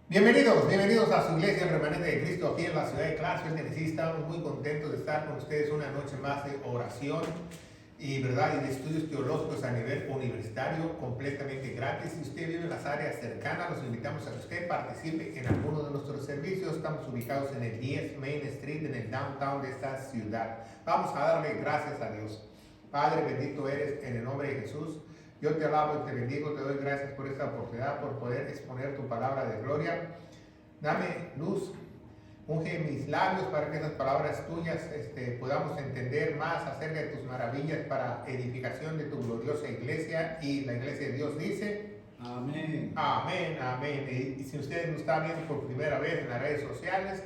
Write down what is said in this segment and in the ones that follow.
Bienvenidos a su iglesia remanente de Cristo aquí en la ciudad de Clarksville, Tennessee. Estamos muy contentos de estar con ustedes una noche más de oración y de estudios teológicos a nivel universitario completamente gratis. Si usted vive en las áreas cercanas, los invitamos a que usted participe en alguno de nuestros servicios. Estamos ubicados en el 10 Main Street, en el downtown de esta ciudad. Vamos a darle gracias a Dios. Padre, bendito eres en el nombre de Jesús. Yo te alabo y te bendigo, te doy gracias por esta oportunidad, por poder exponer tu palabra de gloria. Dame luz, unge mis labios para que esas palabras tuyas podamos entender más acerca de tus maravillas para edificación de tu gloriosa iglesia. Y la iglesia de Dios dice: Amén. Amén, amén. Y si usted nos está viendo por primera vez en las redes sociales,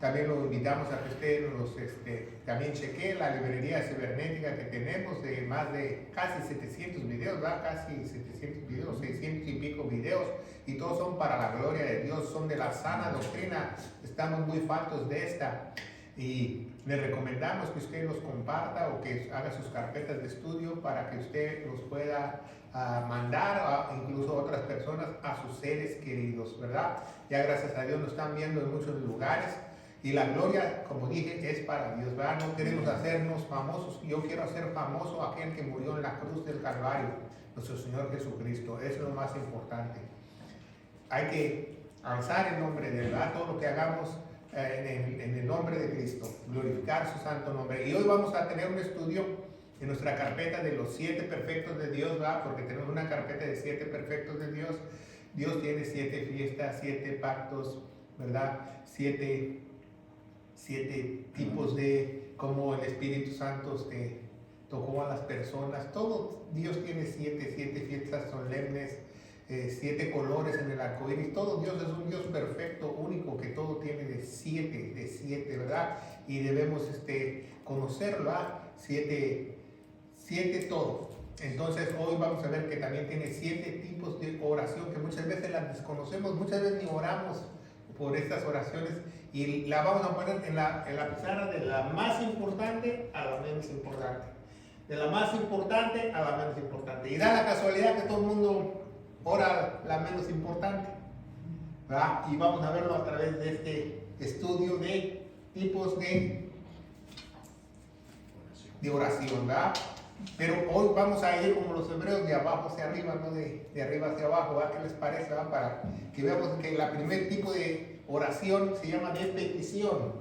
también lo invitamos a que usted también chequee la librería cibernética que tenemos de más de casi 700 videos, ¿verdad? Casi 700 videos, 600 y pico videos, y todos son para la gloria de Dios, son de la sana doctrina. Estamos muy faltos de esta y le recomendamos que usted los comparta o que haga sus carpetas de estudio para que usted los pueda mandar incluso a otras personas, a sus seres queridos, ¿verdad? Ya gracias a Dios nos están viendo en muchos lugares. Y la gloria, como dije, es para Dios, ¿verdad? No queremos hacernos famosos. Yo quiero hacer famoso a aquel que murió en la cruz del Calvario, nuestro Señor Jesucristo. Eso es lo más importante. Hay que alzar el nombre de verdad, todo lo que hagamos en el nombre de Cristo, glorificar su santo nombre. Y hoy vamos a tener un estudio en nuestra carpeta de los 7 perfectos de Dios, ¿verdad? Porque tenemos una carpeta de 7 perfectos de Dios. Dios tiene 7 fiestas, 7 pactos, ¿verdad? 7 tipos de cómo el Espíritu Santo tocó a las personas. Todo Dios tiene 7 fiestas solemnes, 7 colores en el arco iris. Todo Dios es un Dios perfecto, único, que todo tiene de 7, ¿verdad? Y debemos conocerlo, ¿verdad? 7 todo. Entonces hoy vamos a ver que también tiene 7 tipos de oración que muchas veces las desconocemos, muchas veces ni oramos por estas oraciones, y la vamos a poner en la pizarra de la más importante a la menos importante, de la más importante a la menos importante, y da la casualidad que todo el mundo ora la menos importante, ¿verdad? Y vamos a verlo a través de este estudio de tipos de oración, ¿verdad? Pero hoy vamos a ir como los hebreos, de abajo hacia arriba, no de arriba hacia abajo, ¿verdad? ¿Qué les parece, verdad? Para que veamos que el primer tipo de oración se llama de petición.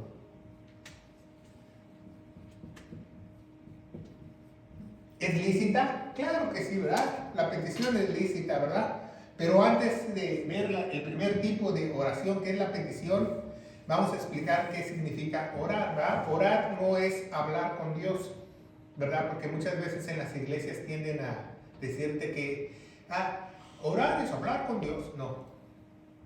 ¿Es lícita? Claro que sí, ¿verdad? La petición es lícita, ¿verdad? Pero antes de ver el primer tipo de oración, que es la petición, vamos a explicar qué significa orar, ¿verdad? Orar no es hablar con Dios, ¿verdad? Porque muchas veces en las iglesias tienden a decirte que orar es hablar con Dios. No.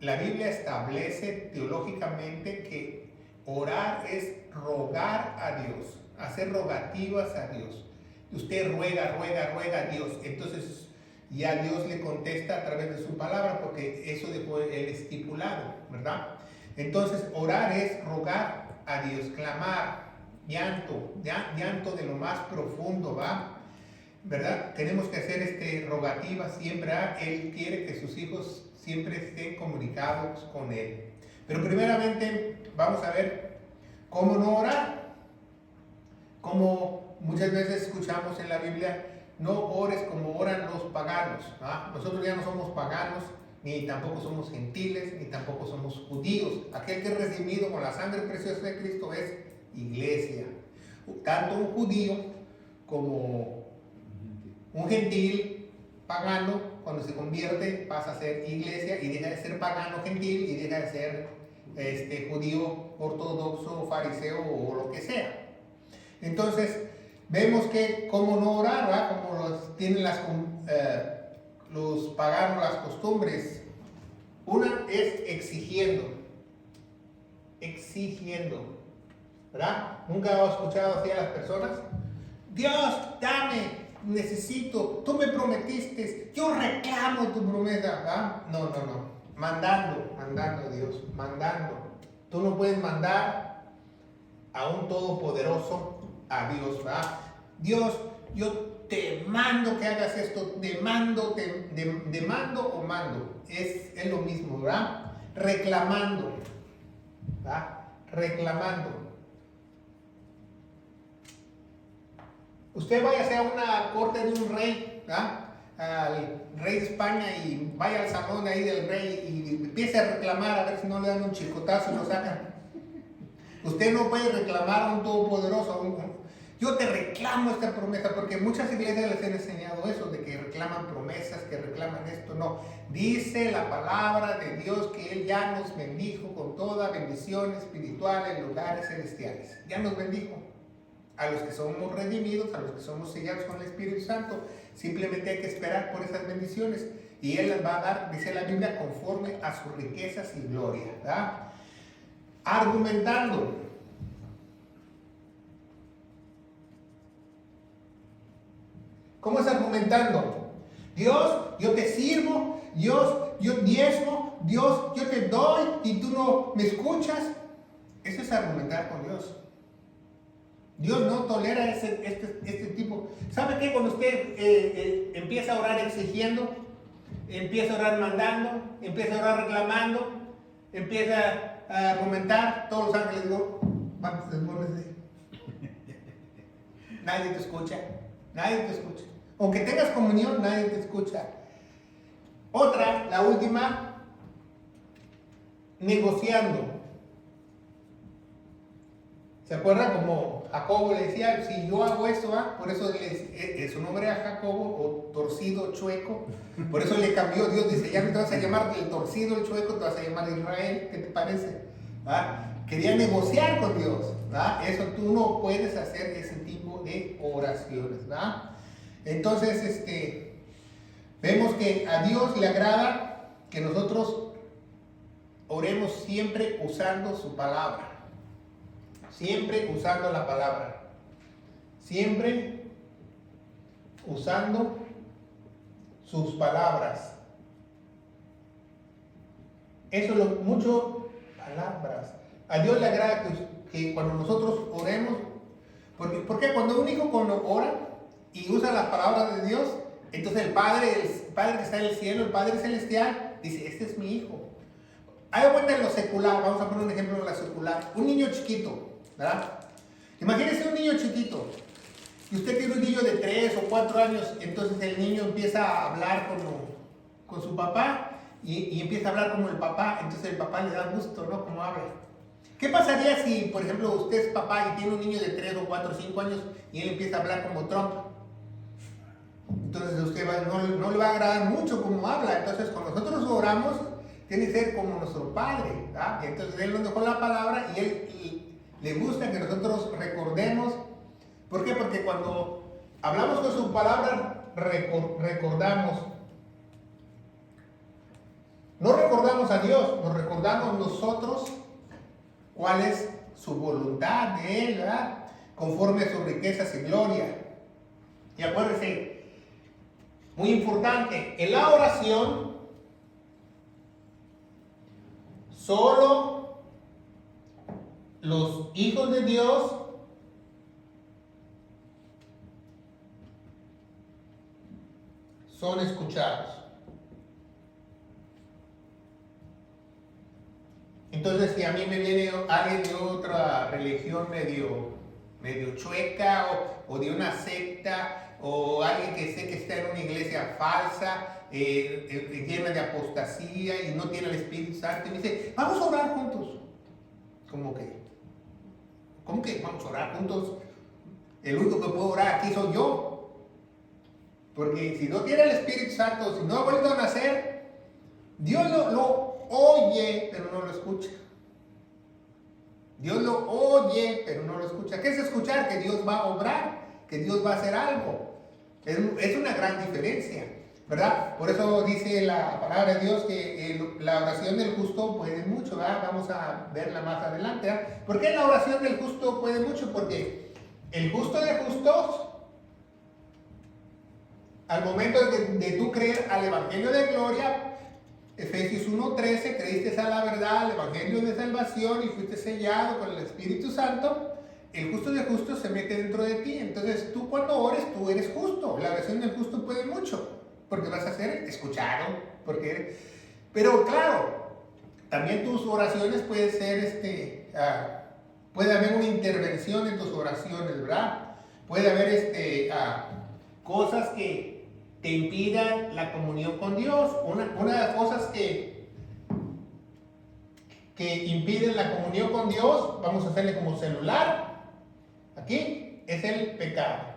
La Biblia establece teológicamente que orar es rogar a Dios, hacer rogativas a Dios. Usted ruega a Dios, entonces ya Dios le contesta a través de su palabra, porque eso dejó el estipulado, ¿verdad? Entonces orar es rogar a Dios, clamar, llanto de lo más profundo, ¿verdad? Tenemos que hacer rogativa siempre, Él quiere que sus hijos siempre estén comunicados con Él. Pero primeramente vamos a ver cómo no orar. Como muchas veces escuchamos en la Biblia: no ores como oran los paganos, ¿verdad? Nosotros ya no somos paganos, ni tampoco somos gentiles, ni tampoco somos judíos. Aquel que es redimido con la sangre preciosa de Cristo es iglesia. Tanto un judío como un gentil pagano, cuando se convierte, pasa a ser iglesia y deja de ser pagano gentil y deja de ser judío ortodoxo, fariseo o lo que sea. Entonces vemos que cómo no orar, ¿verdad? Como tienen los paganos las costumbres. Una es exigiendo, ¿verdad? ¿Nunca he escuchado así a las personas? Dios, dame, necesito, tú me prometiste, yo reclamo tu promesa, ¿verdad? No. Mandando, Dios, mandando. Tú no puedes mandar a un todopoderoso, a Dios, ¿verdad? Dios, yo te mando que hagas esto, demando o mando, es lo mismo, ¿verdad? reclamando. ¿Verdad? Reclamando. Usted vaya a una corte de un rey, ¿verdad? Al rey de España, y vaya al salón ahí del rey y empiece a reclamar a ver si no le dan un chicotazo y lo sacan. Usted no puede reclamar a un todopoderoso. Yo te reclamo esta promesa, porque muchas iglesias les han enseñado eso, de que reclaman promesas, que reclaman esto. No, dice la palabra de Dios que Él ya nos bendijo con toda bendición espiritual en lugares celestiales. Ya nos bendijo. A los que somos redimidos, a los que somos sellados con el Espíritu Santo, simplemente hay que esperar por esas bendiciones, y Él las va a dar, dice la Biblia, conforme a sus riquezas y gloria, ¿verdad? Argumentando. ¿Cómo es argumentando? Dios, yo te sirvo, Dios, yo diezmo, Dios, yo te doy y tú no me escuchas. Eso es argumentar con Dios. Dios no tolera este tipo. ¿Sabe qué? Cuando usted empieza a orar exigiendo, empieza a orar mandando, empieza a orar reclamando, empieza a argumentar, todos los ángeles digo, vamos, desbórdense. Nadie te escucha, nadie te escucha. Aunque tengas comunión, nadie te escucha. Otra, la última, negociando. ¿Se acuerda como Jacobo le decía, si yo hago esto, por eso su nombre era Jacobo, o torcido, chueco, por eso le cambió Dios, dice, ya no te vas a llamar el torcido, el chueco, te vas a llamar Israel, ¿qué te parece? Quería negociar con Dios, ¿verdad? Eso tú no puedes hacer ese tipo de oraciones, ¿verdad? Entonces, vemos que a Dios le agrada que nosotros oremos siempre usando su palabra. Siempre usando la palabra. Siempre usando sus palabras. Eso es lo mucho palabras. A Dios le agrada que cuando nosotros oremos, porque cuando un hijo ora y usa las palabras de Dios, entonces el Padre que está en el cielo, el Padre celestial, dice, este es mi hijo. Hay cuenta en lo secular, vamos a poner un ejemplo en la secular. Un niño chiquito, ¿verdad? Imagínese un niño chiquito, y usted tiene un niño de 3 o 4 años, entonces el niño empieza a hablar con su papá, y empieza a hablar como el papá, entonces el papá le da gusto, ¿no? Como habla. ¿Qué pasaría si, por ejemplo, usted es papá y tiene un niño de 3 o 4 o 5 años, y él empieza a hablar como Trump? Entonces a usted no le va a agradar mucho como habla. Entonces cuando nosotros oramos, tiene que ser como nuestro Padre, ¿verdad? Y entonces Él nos dejó la palabra, y Él le gusta que nosotros recordemos. ¿Por qué? Porque cuando hablamos con su palabra, recordamos. No recordamos a Dios, nos recordamos nosotros cuál es su voluntad de Él, ¿verdad? Conforme a sus riquezas y gloria. Y acuérdense, muy importante, en la oración, solo los hijos de Dios son escuchados. Entonces, si a mí me viene alguien de otra religión medio chueca, o de una secta, o alguien que sé que está en una iglesia falsa, llena de apostasía y no tiene el Espíritu Santo, y me dice, vamos a orar juntos. ¿Cómo que vamos a orar juntos? El único que puede orar aquí soy yo. Porque si no tiene el Espíritu Santo, si no ha vuelto a nacer, Dios lo oye, pero no lo escucha. Dios lo oye, pero no lo escucha. ¿Qué es escuchar? Que Dios va a obrar, que Dios va a hacer algo. Es una gran diferencia, ¿verdad? Por eso dice la palabra de Dios que la oración del justo puede mucho, ¿verdad? Vamos a verla más adelante, ¿verdad? ¿Por qué la oración del justo puede mucho? Porque el justo de justos, al momento de tú creer al Evangelio de gloria, Efesios 1:13, creíste a la verdad, al Evangelio de salvación, y fuiste sellado con el Espíritu Santo. El justo de justos se mete dentro de ti. Entonces tú cuando ores, tú eres justo. La oración del justo puede mucho, porque vas a ser escuchado. Pero claro, También tus oraciones pueden ser, puede haber una intervención en tus oraciones, ¿verdad? Puede haber cosas que te impidan la comunión con Dios. Una de las cosas que impiden la comunión con Dios, vamos a hacerle como celular, aquí, es el pecado.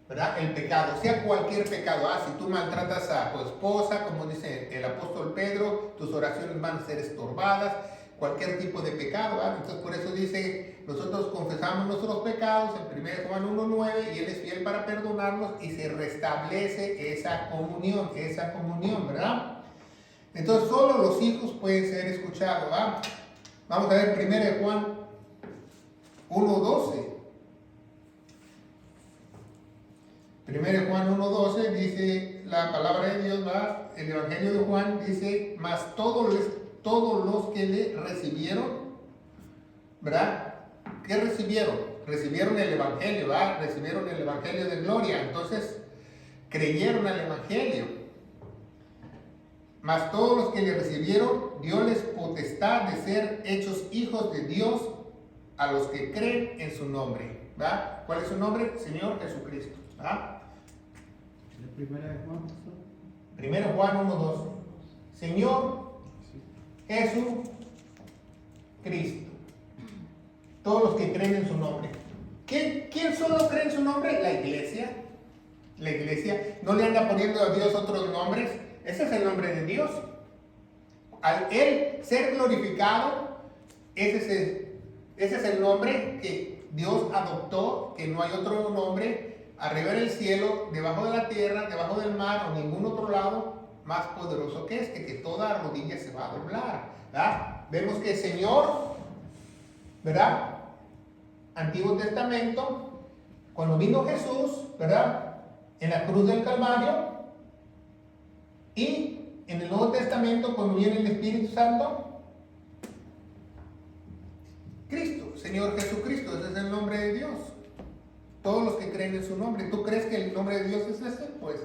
¿Verdad? El pecado, sea cualquier pecado. Si tú maltratas a tu esposa, como dice el apóstol Pedro, tus oraciones van a ser estorbadas. Cualquier tipo de pecado, ¿verdad? Entonces por eso dice, nosotros confesamos nuestros pecados en 1 Juan 1:9, y Él es fiel para perdonarnos, y se restablece esa comunión, ¿verdad? Entonces solo los hijos pueden ser escuchados, ¿verdad? Vamos a ver 1 Juan 1:12. 1 Juan 1:12 dice la palabra de Dios, ¿va? El Evangelio de Juan dice, mas todos los que le recibieron, ¿verdad? ¿Qué recibieron? Recibieron el Evangelio, ¿va? Recibieron el Evangelio de gloria, entonces creyeron al Evangelio. Mas todos los que le recibieron, Dios les potestad de ser hechos hijos de Dios a los que creen en su nombre, ¿va? ¿Cuál es su nombre? Señor Jesucristo, ¿va? Primero Juan 1:12. Señor Jesucristo. Todos los que creen en su nombre. ¿Quién solo cree en su nombre? La iglesia. La iglesia no le anda poniendo a Dios otros nombres. Ese es el nombre de Dios. Al Él ser glorificado, ese es el nombre que Dios adoptó, que no hay otro nombre arriba del cielo, debajo de la tierra, debajo del mar o ningún otro lado más poderoso que que toda rodilla se va a doblar, ¿verdad? Vemos que el Señor, ¿verdad? Antiguo Testamento, cuando vino Jesús, ¿verdad? En la cruz del Calvario, y en el Nuevo Testamento, cuando viene el Espíritu Santo, Cristo, Señor Jesucristo, ese es el nombre de Dios. Todos los que creen en su nombre. ¿Tú crees que el nombre de Dios es ese? Pues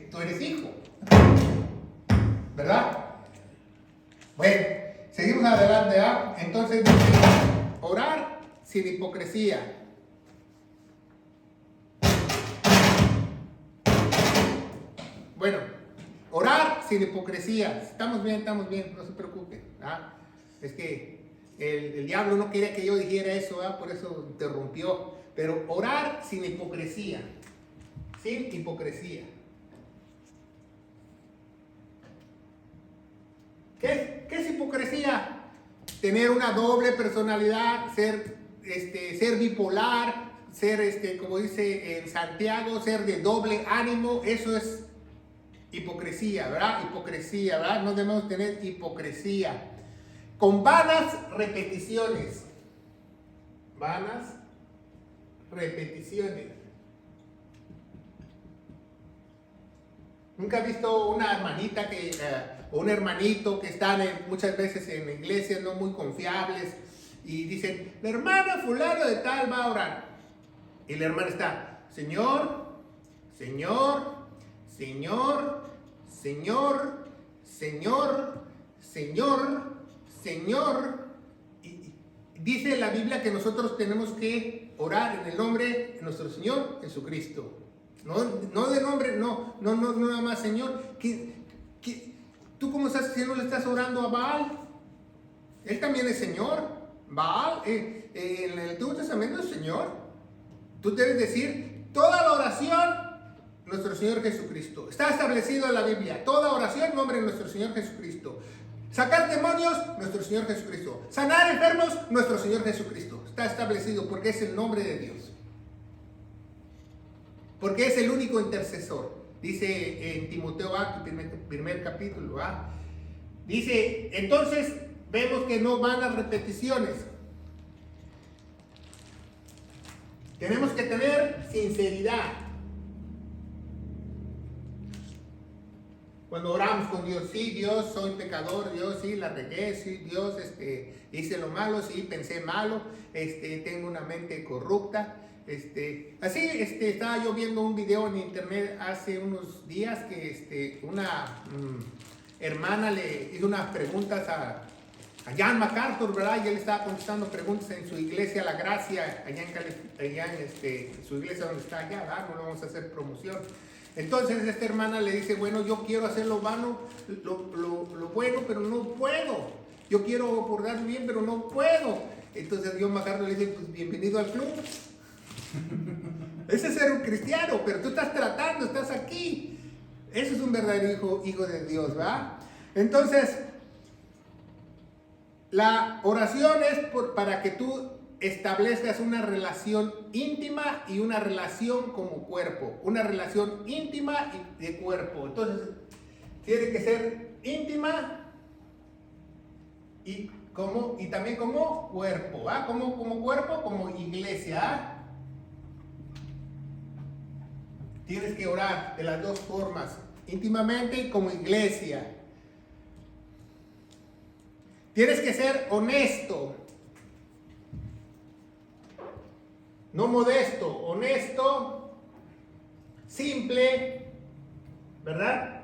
tú eres hijo, ¿verdad? Bueno, seguimos adelante, ¿ah? Entonces dice, orar sin hipocresía. Bueno, orar sin hipocresía. Estamos bien, no se preocupe, ¿ah? Es que el diablo no quería que yo dijera eso, ¿ah? Por eso interrumpió. Pero orar sin hipocresía. Sin hipocresía. ¿Qué es hipocresía? Tener una doble personalidad, ser bipolar, ser, como dice en Santiago, ser de doble ánimo. Eso es hipocresía, ¿verdad? Hipocresía, ¿verdad? No debemos tener hipocresía. Con vanas repeticiones. Vanas repeticiones. ¿Nunca has visto una hermanita o un hermanito que están muchas veces en iglesias no muy confiables y dicen, la hermana fulano de tal va a orar? Y la hermana está, Señor, Señor, Señor, Señor, Señor, Señor, Señor. Y dice la Biblia que nosotros tenemos que orar en el nombre de nuestro Señor Jesucristo. No de nombre, no nada más Señor. ¿Tú cómo estás haciendo? ¿Le estás orando a Baal? Él también es Señor. Baal, en el Antiguo Testamento es Señor. Tú debes decir toda la oración, nuestro Señor Jesucristo. Está establecido en la Biblia. Toda oración en nombre de nuestro Señor Jesucristo. Sacar demonios, nuestro Señor Jesucristo. Sanar enfermos, nuestro Señor Jesucristo. Está establecido porque es el nombre de Dios. Porque es el único intercesor. Dice en Timoteo, primer capítulo. Dice, entonces vemos que no van las repeticiones. Tenemos que tener sinceridad. Cuando oramos con Dios, sí, Dios, soy pecador, Dios, sí, la regué, sí, Dios, hice lo malo, sí, pensé malo, tengo una mente corrupta, estaba yo viendo un video en internet hace unos días que hermana le hizo unas preguntas a John MacArthur, ¿verdad? Y él estaba contestando preguntas en su iglesia La Gracia, allá en su iglesia donde está allá, ¿verdad? No le vamos a hacer promoción. Entonces esta hermana le dice, bueno, yo quiero hacer lo bueno, pero no puedo. Yo quiero portarme bien, pero no puedo. Entonces John MacArthur le dice, pues bienvenido al club. Ese es ser un cristiano, pero tú estás tratando, estás aquí. Eso es un verdadero hijo de Dios, ¿verdad? Entonces, la oración es para que tú establezcas una relación íntima y una relación como cuerpo. Una relación íntima y de cuerpo. Entonces, tiene que ser íntima y también como cuerpo, ¿ah? Como cuerpo, como iglesia, ¿ah? Tienes que orar de las dos formas, íntimamente y como iglesia. Tienes que ser honesto, no modesto, honesto, simple, ¿verdad?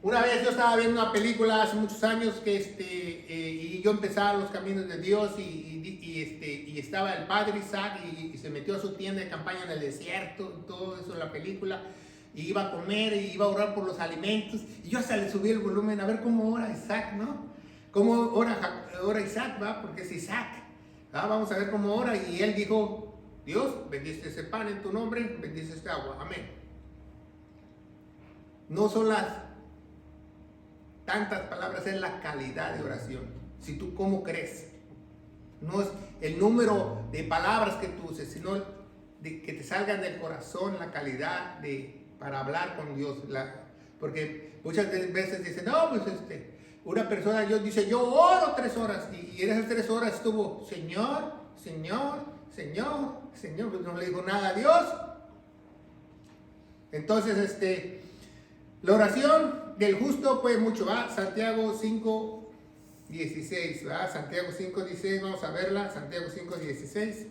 Una vez yo estaba viendo una película hace muchos años y yo empezaba los caminos de Dios y estaba el padre Isaac y se metió a su tienda de campaña en el desierto, todo eso en la película, y iba a comer y iba a orar por los alimentos, y yo hasta le subí el volumen a ver cómo ora Isaac, ¿no? Cómo ora Isaac, ¿va? Porque es Isaac, ¿va? Vamos a ver cómo ora, y él dijo, Dios, bendice ese pan en tu nombre, bendice este agua, amén. No son las tantas palabras, es la calidad de oración. Si tú cómo crees, no es el número de palabras que tú uses, sino de que te salgan del corazón, la calidad para hablar con Dios. Porque muchas veces dicen, no, pues una persona dice, yo oro 3 horas, y en esas 3 horas estuvo, Señor, Señor, Señor, Señor, pues no le digo nada a Dios. Entonces, la oración del justo puede mucho, ¿va? Santiago 5:16, ¿va? Santiago 5:16, vamos a verla, Santiago 5:16,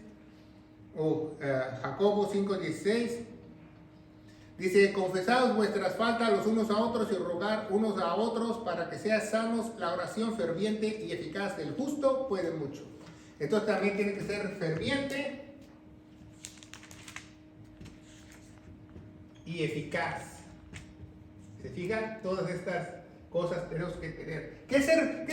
o Jacobo 5:16, dice, confesaos vuestras faltas los unos a otros y rogar unos a otros para que sean sanos. La oración ferviente y eficaz del justo puede mucho. Entonces también tiene que ser ferviente y eficaz. ¿Se fijan? Todas estas cosas tenemos que tener. ¿Qué es ser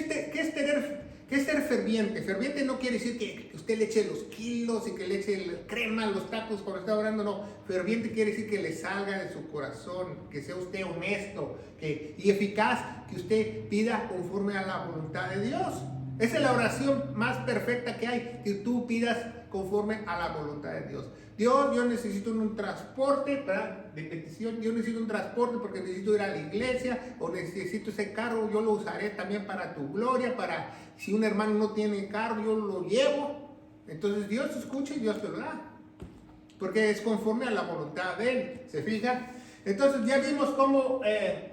ferviente? Ferviente no quiere decir que usted le eche los kilos y que le eche crema a los tacos cuando está orando, no. Ferviente quiere decir que le salga de su corazón, que sea usted honesto y eficaz, que usted pida conforme a la voluntad de Dios. Esa es la oración más perfecta que hay, que tú pidas conforme a la voluntad de Dios. Dios, yo necesito un transporte de petición, yo necesito un transporte porque necesito ir a la iglesia, o necesito ese carro, yo lo usaré también para tu gloria, para si un hermano no tiene carro, yo lo llevo. Entonces Dios escucha y Dios te lo da, porque es conforme a la voluntad de Él, ¿se fijan? Entonces ya vimos cómo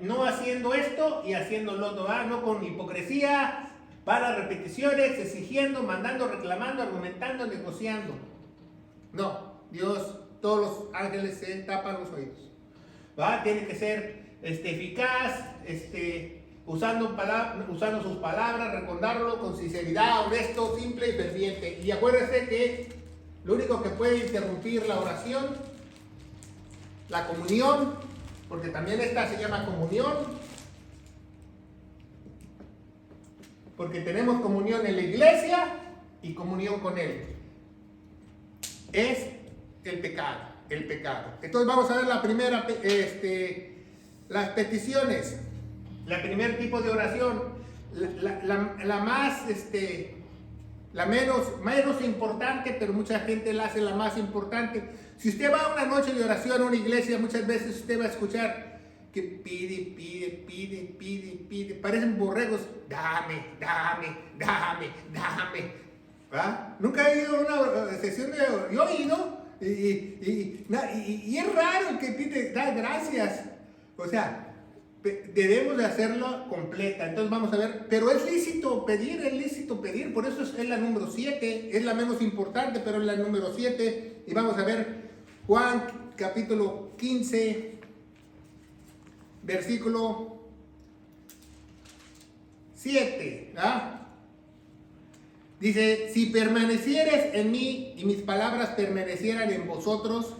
no haciendo esto y haciendo lo otro, no con hipocresía, para repeticiones, exigiendo, mandando, reclamando, argumentando, negociando. No. Dios, todos los ángeles se tapan los oídos, ¿va? Tiene que ser eficaz, usando sus palabras, recordarlo con sinceridad, honesto, simple y ferviente. Y acuérdense que lo único que puede interrumpir la oración, la comunión, porque también esta se llama comunión, porque tenemos comunión en la iglesia y comunión con Él, es el pecado. Entonces vamos a ver la primera, las peticiones, la primer tipo de oración, la menos importante, pero mucha gente la hace la más importante. Si usted va a una noche de oración a una iglesia, muchas veces usted va a escuchar que pide, parecen borregos, dame, ¿va? Nunca he ido a una sesión yo he ido. Y es raro que pide, da gracias. O sea, debemos de hacerlo completa. Entonces vamos a ver, pero es lícito pedir, por eso es la número 7, es la menos importante, pero es la número 7. Y vamos a ver Juan capítulo 15, versículo 7. Dice, si permanecieres en mí y mis palabras permanecieran en vosotros,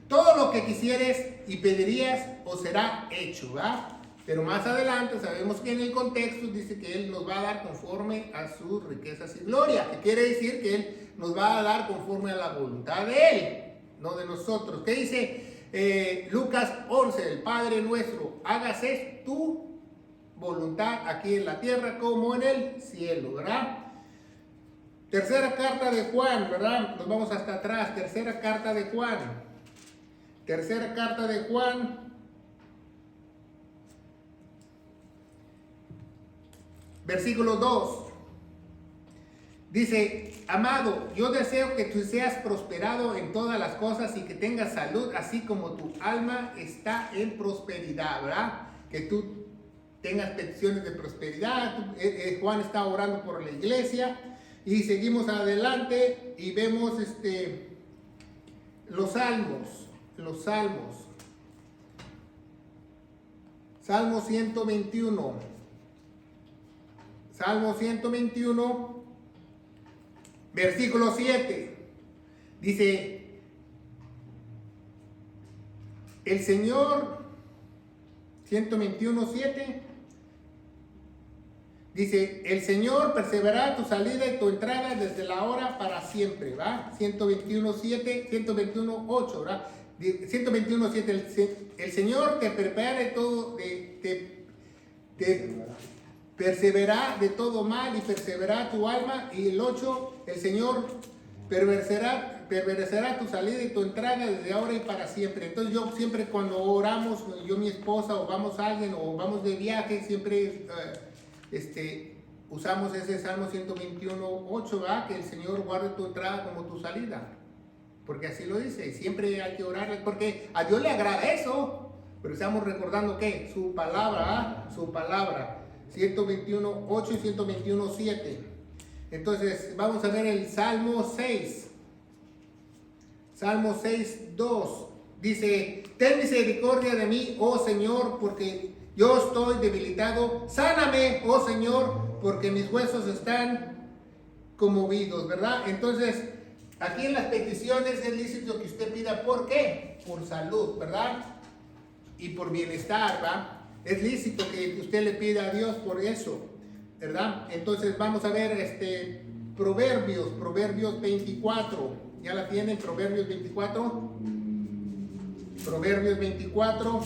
todo lo que quisieres y pedirías os será hecho. Pero más adelante sabemos que en el contexto dice que Él nos va a dar conforme a sus riquezas y gloria, que quiere decir que Él nos va a dar conforme a la voluntad de Él, no de nosotros. ¿Qué dice Lucas 11? El Padre nuestro, hágase tu voluntad aquí en la tierra como en el cielo, ¿verdad? Tercera carta de Juan, ¿verdad? Nos vamos hasta atrás. Tercera carta de Juan. Tercera carta de Juan. Versículo 2. Dice, amado, yo deseo que tú seas prosperado en todas las cosas y que tengas salud, así como tu alma está en prosperidad, ¿verdad? Que tú tengas peticiones de prosperidad. Juan está orando por la iglesia. Y seguimos adelante y vemos los salmos. Salmo 121. Salmo 121, versículo 7. Dice, el Señor, 121, 7. Dice, el Señor perseverará tu salida y tu entrada desde la hora para siempre, ¿va? 121.7, 121.8, ¿verdad? 121.7, el Señor te prepara de todo, te perseverará de todo mal y perseverará tu alma. Y el 8, el Señor permanecerá tu salida y tu entrada desde ahora y para siempre. Entonces yo siempre cuando oramos, yo y mi esposa, o vamos a alguien, o vamos de viaje, siempre usamos ese Salmo 121.8, ¿verdad? Que el Señor guarde tu entrada como tu salida, porque así lo dice. Siempre hay que orar, porque a Dios le agrada eso, pero estamos recordando que su palabra, su palabra, 121.8 y 121.7. Entonces vamos a ver el Salmo 6, Salmo 6.2. Dice, ten misericordia de mí, oh Señor, porque yo estoy debilitado. Sáname, oh Señor, porque mis huesos están conmovidos, ¿verdad? Entonces, aquí en las peticiones es lícito que usted pida, ¿por qué? Por salud, ¿verdad? Y por bienestar, ¿verdad? Es lícito que usted le pida a Dios por eso, ¿verdad? Entonces, vamos a ver Proverbios 24. ¿Ya la tienen? Proverbios 24. Proverbios 24,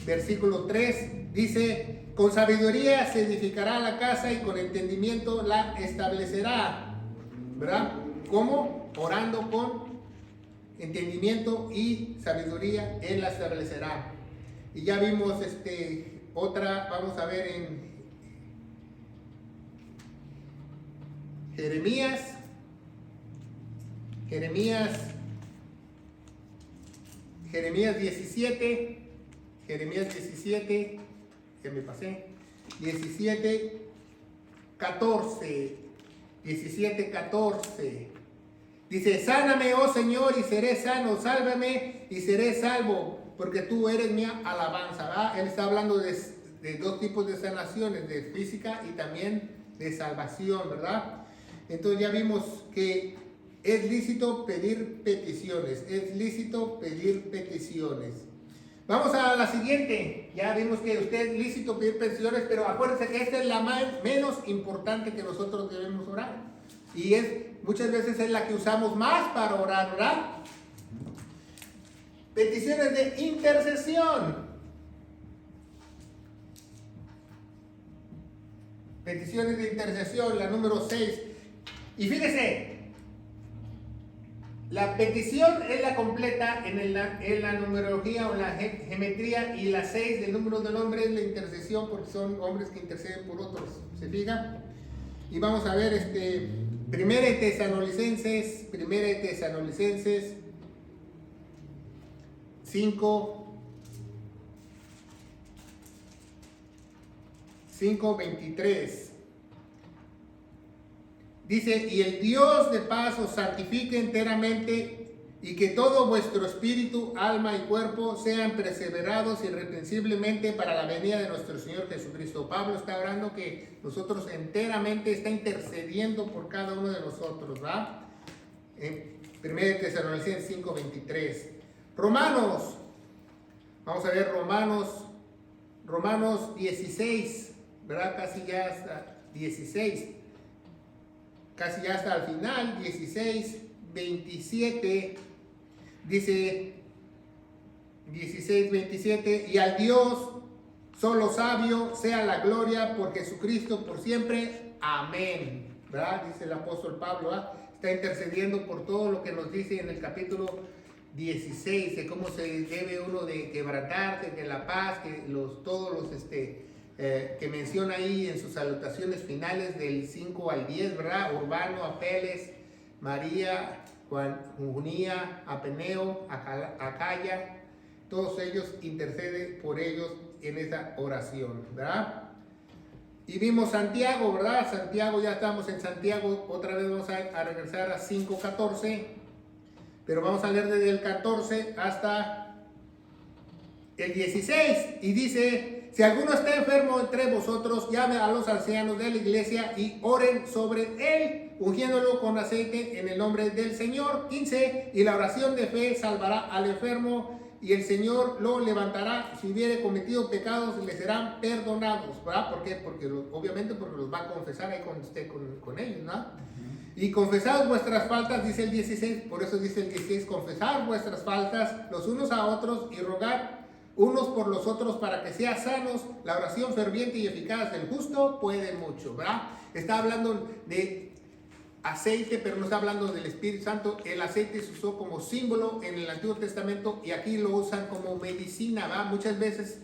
versículo 3. Dice, con sabiduría se edificará la casa y con entendimiento la establecerá, ¿verdad? ¿Cómo? Orando con entendimiento y sabiduría, Él la establecerá. Y ya vimos otra, vamos a ver en Jeremías 17, que me pasé, 17:14. Dice, sáname, oh Señor, y seré sano, sálvame y seré salvo, porque tú eres mi alabanza, ¿verdad? Él está hablando de dos tipos de sanaciones, de física y también de salvación, ¿verdad? Entonces ya vimos que es lícito pedir peticiones, Vamos a la siguiente. Ya vimos que usted es lícito pedir peticiones, pero acuérdense que esta es la menos importante que nosotros debemos orar. Y muchas veces es la que usamos más para orar, ¿verdad? Peticiones de intercesión. Peticiones de intercesión, la número 6. Y fíjese, la petición es la completa en la numerología o la geometría, y la 6 del número del hombre es la intercesión, porque son hombres que interceden por otros. ¿Se fija? Y vamos a ver Primera de Tesalonicenses 5:23. Dice, y el Dios de paz os santifique enteramente, y que todo vuestro espíritu, alma y cuerpo sean perseverados irreprensiblemente para la venida de nuestro Señor Jesucristo. Pablo está orando que nosotros enteramente, está intercediendo por cada uno de nosotros, ¿va? En 1 Tesalonicenses 5:23. Romanos, vamos a ver Romanos 16, ¿verdad? Casi ya hasta 16, casi ya hasta el final, 16:27. Dice 16:27, y al Dios solo sabio sea la gloria por Jesucristo por siempre. Amén. ¿Verdad? Dice el apóstol Pablo, ¿verdad? Está intercediendo por todo lo que nos dice en el capítulo 16, de cómo se debe uno de quebrantarse, de la paz, que todos los que menciona ahí en sus salutaciones finales del 5 al 10, ¿verdad? Urbano, Apeles, María, Junía, Apeneo, Acaya, todos ellos interceden por ellos en esa oración, ¿verdad? Y vimos Santiago, ¿verdad? Santiago, ya estamos en Santiago, otra vez vamos a regresar a 5:14, pero vamos a leer desde el 14 hasta el 16, y dice: si alguno está enfermo entre vosotros, llame a los ancianos de la iglesia y oren sobre él, ungiéndolo con aceite en el nombre del Señor. 15, y la oración de fe salvará al enfermo, y el Señor lo levantará. Si hubiere cometido pecados, le serán perdonados, ¿verdad? ¿Por qué? Porque obviamente porque los va a confesar ahí cuando esté con ellos, ¿no? Y confesad vuestras faltas, dice el 16, por eso dice el 16, confesad vuestras faltas los unos a otros y rogad unos por los otros para que sean sanos. La oración ferviente y eficaz del justo puede mucho, ¿verdad? Está hablando de aceite, pero no está hablando del Espíritu Santo. El aceite se usó como símbolo en el Antiguo Testamento y aquí lo usan como medicina, ¿verdad? Muchas veces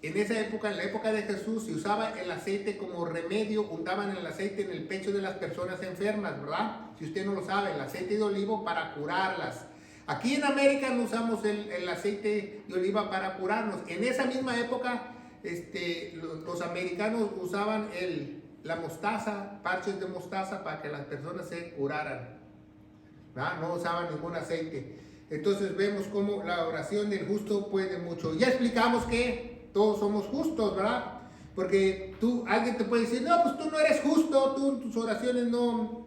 en esa época, en la época de Jesús, se usaba el aceite como remedio, untaban el aceite en el pecho de las personas enfermas, ¿verdad? Si usted no lo sabe, el aceite de olivo para curarlas. Aquí en América no usamos el aceite de oliva para curarnos. En esa misma época, los americanos usaban la mostaza, parches de mostaza para que las personas se curaran, ¿verdad? No usaban ningún aceite. Entonces vemos cómo la oración del justo puede mucho. Ya explicamos que todos somos justos, ¿verdad? Porque alguien te puede decir, no, pues tú no eres justo, tus oraciones no,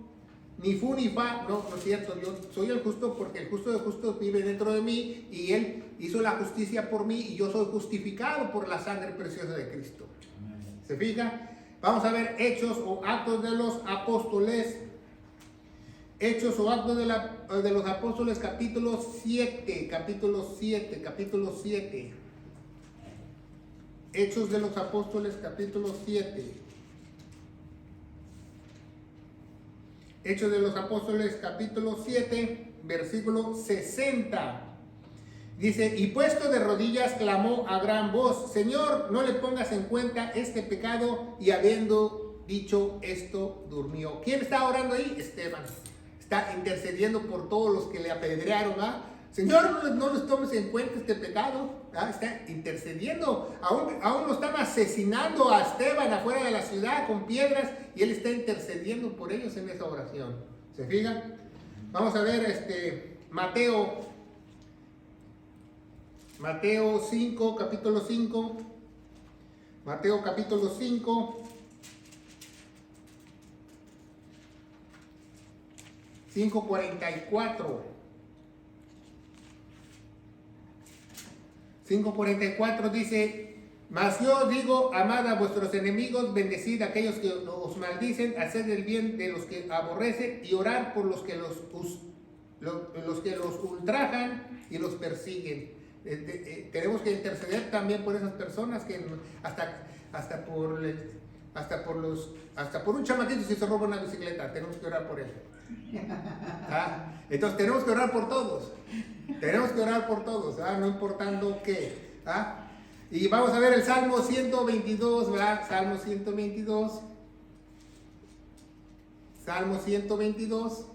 ni fu ni fa. No, no es cierto, yo soy el justo porque el justo de justos vive dentro de mí y Él hizo la justicia por mí y yo soy justificado por la sangre preciosa de Cristo. ¿Se fija? Vamos a ver Hechos o Actos de los Apóstoles. Hechos o Actos de los Apóstoles, capítulo 7. Hechos de los Apóstoles, capítulo 7. Hechos de los Apóstoles, capítulo 7, versículo 60. Dice, y puesto de rodillas clamó a gran voz, Señor, no le pongas en cuenta este pecado, y habiendo dicho esto, durmió. ¿Quién está orando ahí? Esteban. Está intercediendo por todos los que le apedrearon, ¿verdad? Señor, no les tomes en cuenta este pecado, ¿verdad? Está intercediendo. Aún lo están asesinando a Esteban afuera de la ciudad con piedras, y él está intercediendo por ellos en esa oración. ¿Se fijan? Vamos a ver Mateo 5, capítulo 5. Mateo capítulo 5. 5:44. 5:44 dice, mas yo digo, amad a vuestros enemigos, bendecid a aquellos que os maldicen, haced el bien de los que aborrecen y orad por los que los ultrajan y los persiguen. Tenemos que interceder también por esas personas que hasta por un chamaquito si se roba una bicicleta, tenemos que orar por él. Entonces tenemos que orar por todos. No importando qué. Y vamos a ver el Salmo 122, ¿verdad? Salmo 122. Salmo 122.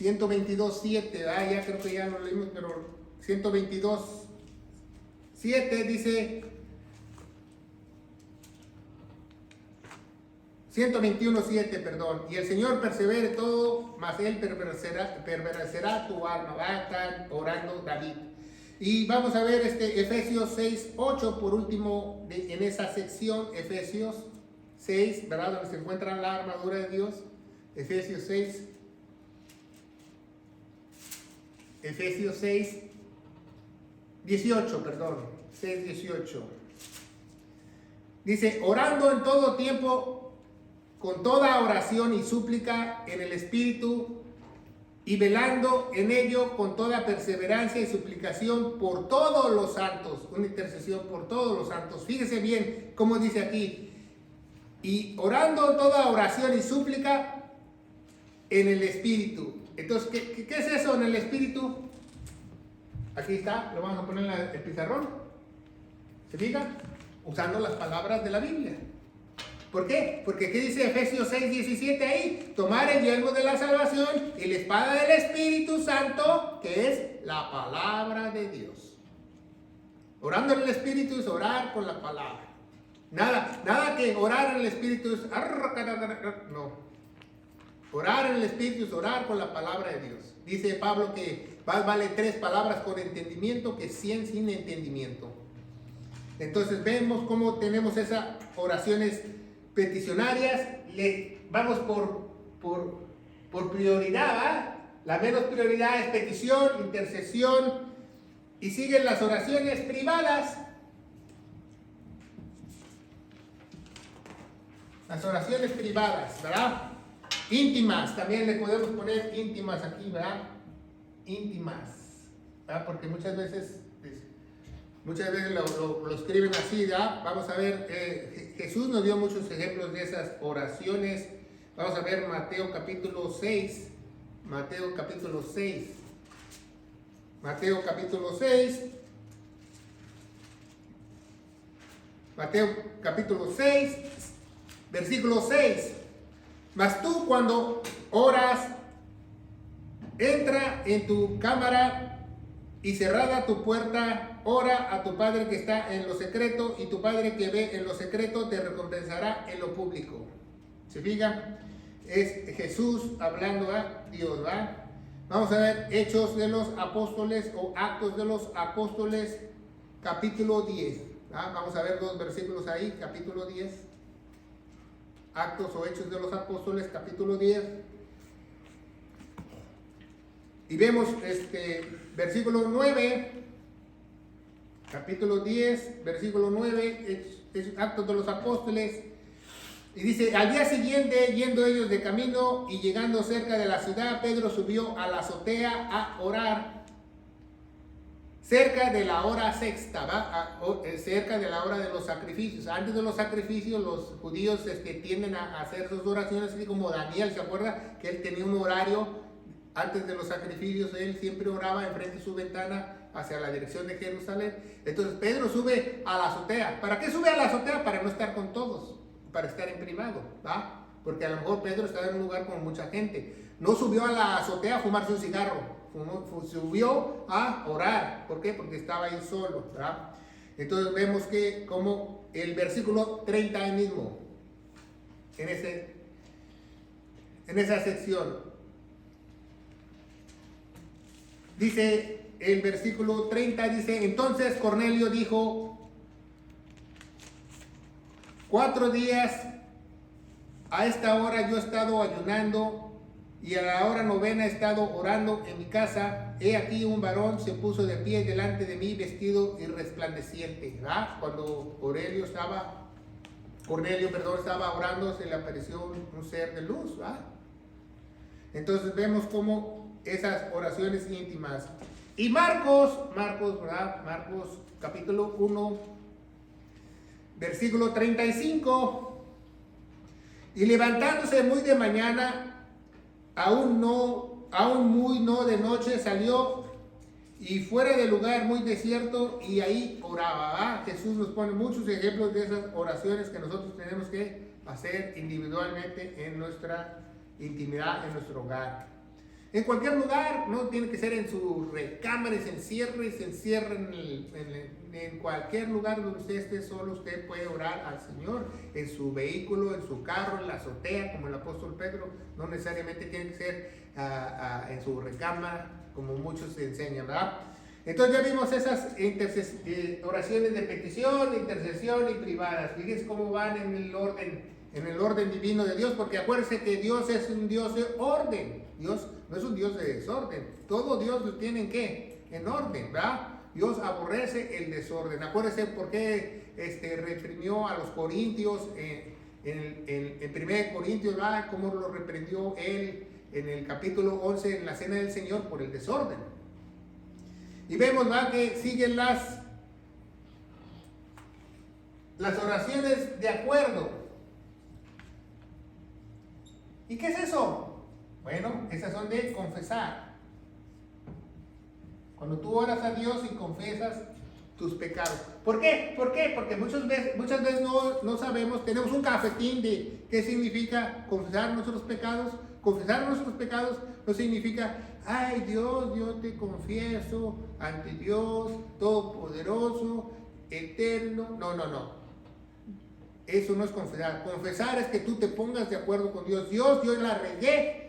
122:7, ya creo que ya lo leímos, pero 122:7 dice, 121:7, perdón. Y el Señor persevere todo, mas Él permanecerá tu alma. Va a estar orando David. Y vamos a ver Efesios 6:8 por último en esa sección. Efesios 6, ¿verdad? Donde se encuentra la armadura de Dios. Efesios 6. Efesios 6:18, perdón. 6:18. Dice, orando en todo tiempo, con toda oración y súplica en el Espíritu, y velando en ello con toda perseverancia y suplicación por todos los santos. Una intercesión por todos los santos. Fíjese bien cómo dice aquí. Y orando toda oración y súplica en el Espíritu. Entonces, ¿qué es eso en el Espíritu? Aquí está, lo vamos a poner en el pizarrón. ¿Se fijan? Usando las palabras de la Biblia. ¿Por qué? Porque ¿qué dice Efesios 6:17 ahí? Tomar el yelmo de la salvación y la espada del Espíritu Santo, que es la palabra de Dios. Orando en el Espíritu es orar con la palabra. Nada que orar en el Espíritu es... No. Orar en el Espíritu es orar con la palabra de Dios. Dice Pablo que más vale 3 palabras con entendimiento que 100 sin entendimiento. Entonces vemos cómo tenemos esas oraciones peticionarias. Vamos por prioridad, ¿va? La menos prioridad es petición, intercesión, y siguen las oraciones privadas. Las oraciones privadas, ¿verdad? Íntimas, también le podemos poner íntimas aquí, ¿verdad? Íntimas, ¿verdad? Porque muchas veces lo escriben así, ¿verdad? Vamos a ver, Jesús nos dio muchos ejemplos de esas oraciones. Vamos a ver Mateo capítulo 6. Mateo capítulo 6. Mateo capítulo 6. Mateo capítulo 6, versículo 6. Mas tú cuando oras, entra en tu cámara y cerrada tu puerta, ora a tu Padre que está en lo secreto, y tu Padre que ve en lo secreto te recompensará en lo público. ¿Se fijan? Es Jesús hablando a Dios, ¿va? Vamos a ver Hechos de los Apóstoles o Actos de los Apóstoles, capítulo 10. ¿Va? Vamos a ver 2 versículos ahí, capítulo 10. Actos o Hechos de los Apóstoles, capítulo 10. Y vemos versículo 9. Capítulo 10, versículo 9, es Actos de los Apóstoles. Y dice, al día siguiente, yendo ellos de camino y llegando cerca de la ciudad, Pedro subió a la azotea a orar. Cerca de la hora sexta, cerca de la hora de los sacrificios. Antes de los sacrificios, los judíos tienden a hacer sus oraciones, así como Daniel, ¿se acuerda? Que él tenía un horario antes de los sacrificios. Él siempre oraba enfrente de su ventana hacia la dirección de Jerusalén. Entonces Pedro sube a la azotea. ¿Para qué sube a la azotea? Para no estar con todos, para estar en privado, ¿va? Porque a lo mejor Pedro estaba en un lugar con mucha gente. No subió a la azotea a fumarse un cigarro. Subió a orar. ¿Por qué? Porque estaba ahí solo, ¿verdad? Entonces vemos que como el versículo 30 ahí mismo, en esa sección, dice el versículo 30, dice, entonces Cornelio dijo, 4 días a esta hora yo he estado ayunando, y a la hora 9 he estado orando en mi casa. He aquí un varón se puso de pie delante de mí vestido y resplandeciente. ¿Verdad? Cuando Cornelio estaba orando, se le apareció un ser de luz. ¿verdad? Entonces vemos cómo esas oraciones íntimas. Y Marcos, ¿verdad? Marcos capítulo 1, versículo 35. Y levantándose muy de mañana, aún muy no de noche, salió y fuera del lugar muy desierto, y ahí oraba. ¿verdad? Jesús nos pone muchos ejemplos de esas oraciones que nosotros tenemos que hacer individualmente en nuestra intimidad, en nuestro hogar. En cualquier lugar, no tiene que ser en su recámara, se encierra en cualquier lugar donde usted esté solo, usted puede orar al Señor, en su vehículo, en su carro, en la azotea, como el apóstol Pedro, no necesariamente tiene que ser en su recámara, como muchos enseñan, ¿verdad? Entonces ya vimos esas oraciones de petición, intercesión y privadas. Fíjense cómo van en el orden divino de Dios, porque acuérdense que Dios es un Dios de orden. Dios no es un Dios de desorden. Todo Dios lo tiene en orden, ¿verdad? Dios aborrece el desorden. Acuérdense por qué reprimió a los corintios en 1 Corintios, ¿verdad? Cómo lo reprendió él en el capítulo 11 en la cena del Señor por el desorden. Y vemos, ¿verdad?, que siguen las oraciones de acuerdo. ¿Y qué es eso? Bueno, esas son de confesar. Cuando tú oras a Dios y confiesas tus pecados. ¿Por qué? Porque muchas veces no sabemos, tenemos un cafetín de qué significa confesar nuestros pecados. Confesar nuestros pecados no significa, ay Dios, yo te confieso ante Dios Todopoderoso, Eterno. No. Eso no es confesar. Confesar es que tú te pongas de acuerdo con Dios. Dios, yo la regué,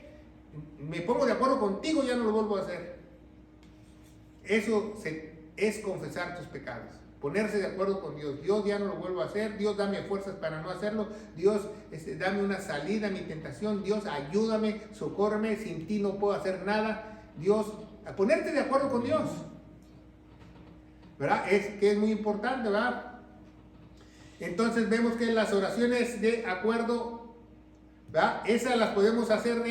me pongo de acuerdo contigo, ya no lo vuelvo a hacer. Eso es confesar tus pecados. Ponerse de acuerdo con Dios. Dios, ya no lo vuelvo a hacer. Dios, dame fuerzas para no hacerlo. Dios, dame una salida a mi tentación. Dios, ayúdame, socórreme. Sin ti no puedo hacer nada. Dios, a ponerte de acuerdo con Dios, ¿verdad? Es muy importante, ¿verdad? Entonces vemos que las oraciones de acuerdo, ¿verdad?, esas las podemos hacer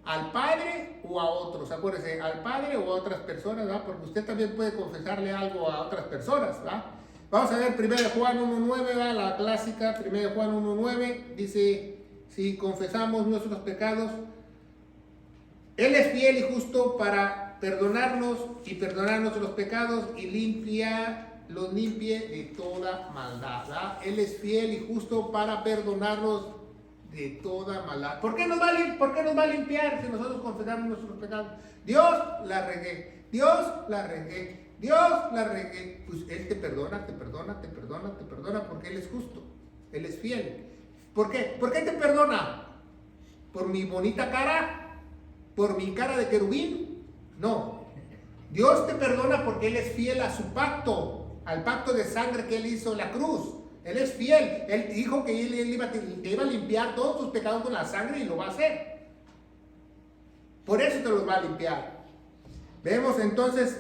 al Padre o a otros. Acuérdense, al Padre o a otras personas, ¿verdad? Porque usted también puede confesarle algo a otras personas, ¿verdad? Vamos a ver 1 Juan 1:9, ¿verdad?, la clásica. 1 Juan 1:9 dice: si confesamos nuestros pecados, Él es fiel y justo para perdonarnos y perdonar nuestros pecados y los limpie de toda maldad, ¿verdad? Él es fiel y justo para perdonarnos de toda maldad. ¿Por qué nos va a limpiar si nosotros confesamos nuestros pecados? Dios, la regué. Pues Él te perdona, porque Él es justo. Él es fiel. ¿Por qué? ¿Por qué te perdona? ¿Por mi bonita cara? ¿Por mi cara de querubín? No. Dios te perdona porque Él es fiel a su pacto, al pacto de sangre que Él hizo en la cruz. Él es fiel. Él dijo que te iba a limpiar todos tus pecados con la sangre y lo va a hacer. Por eso te los va a limpiar. Vemos entonces,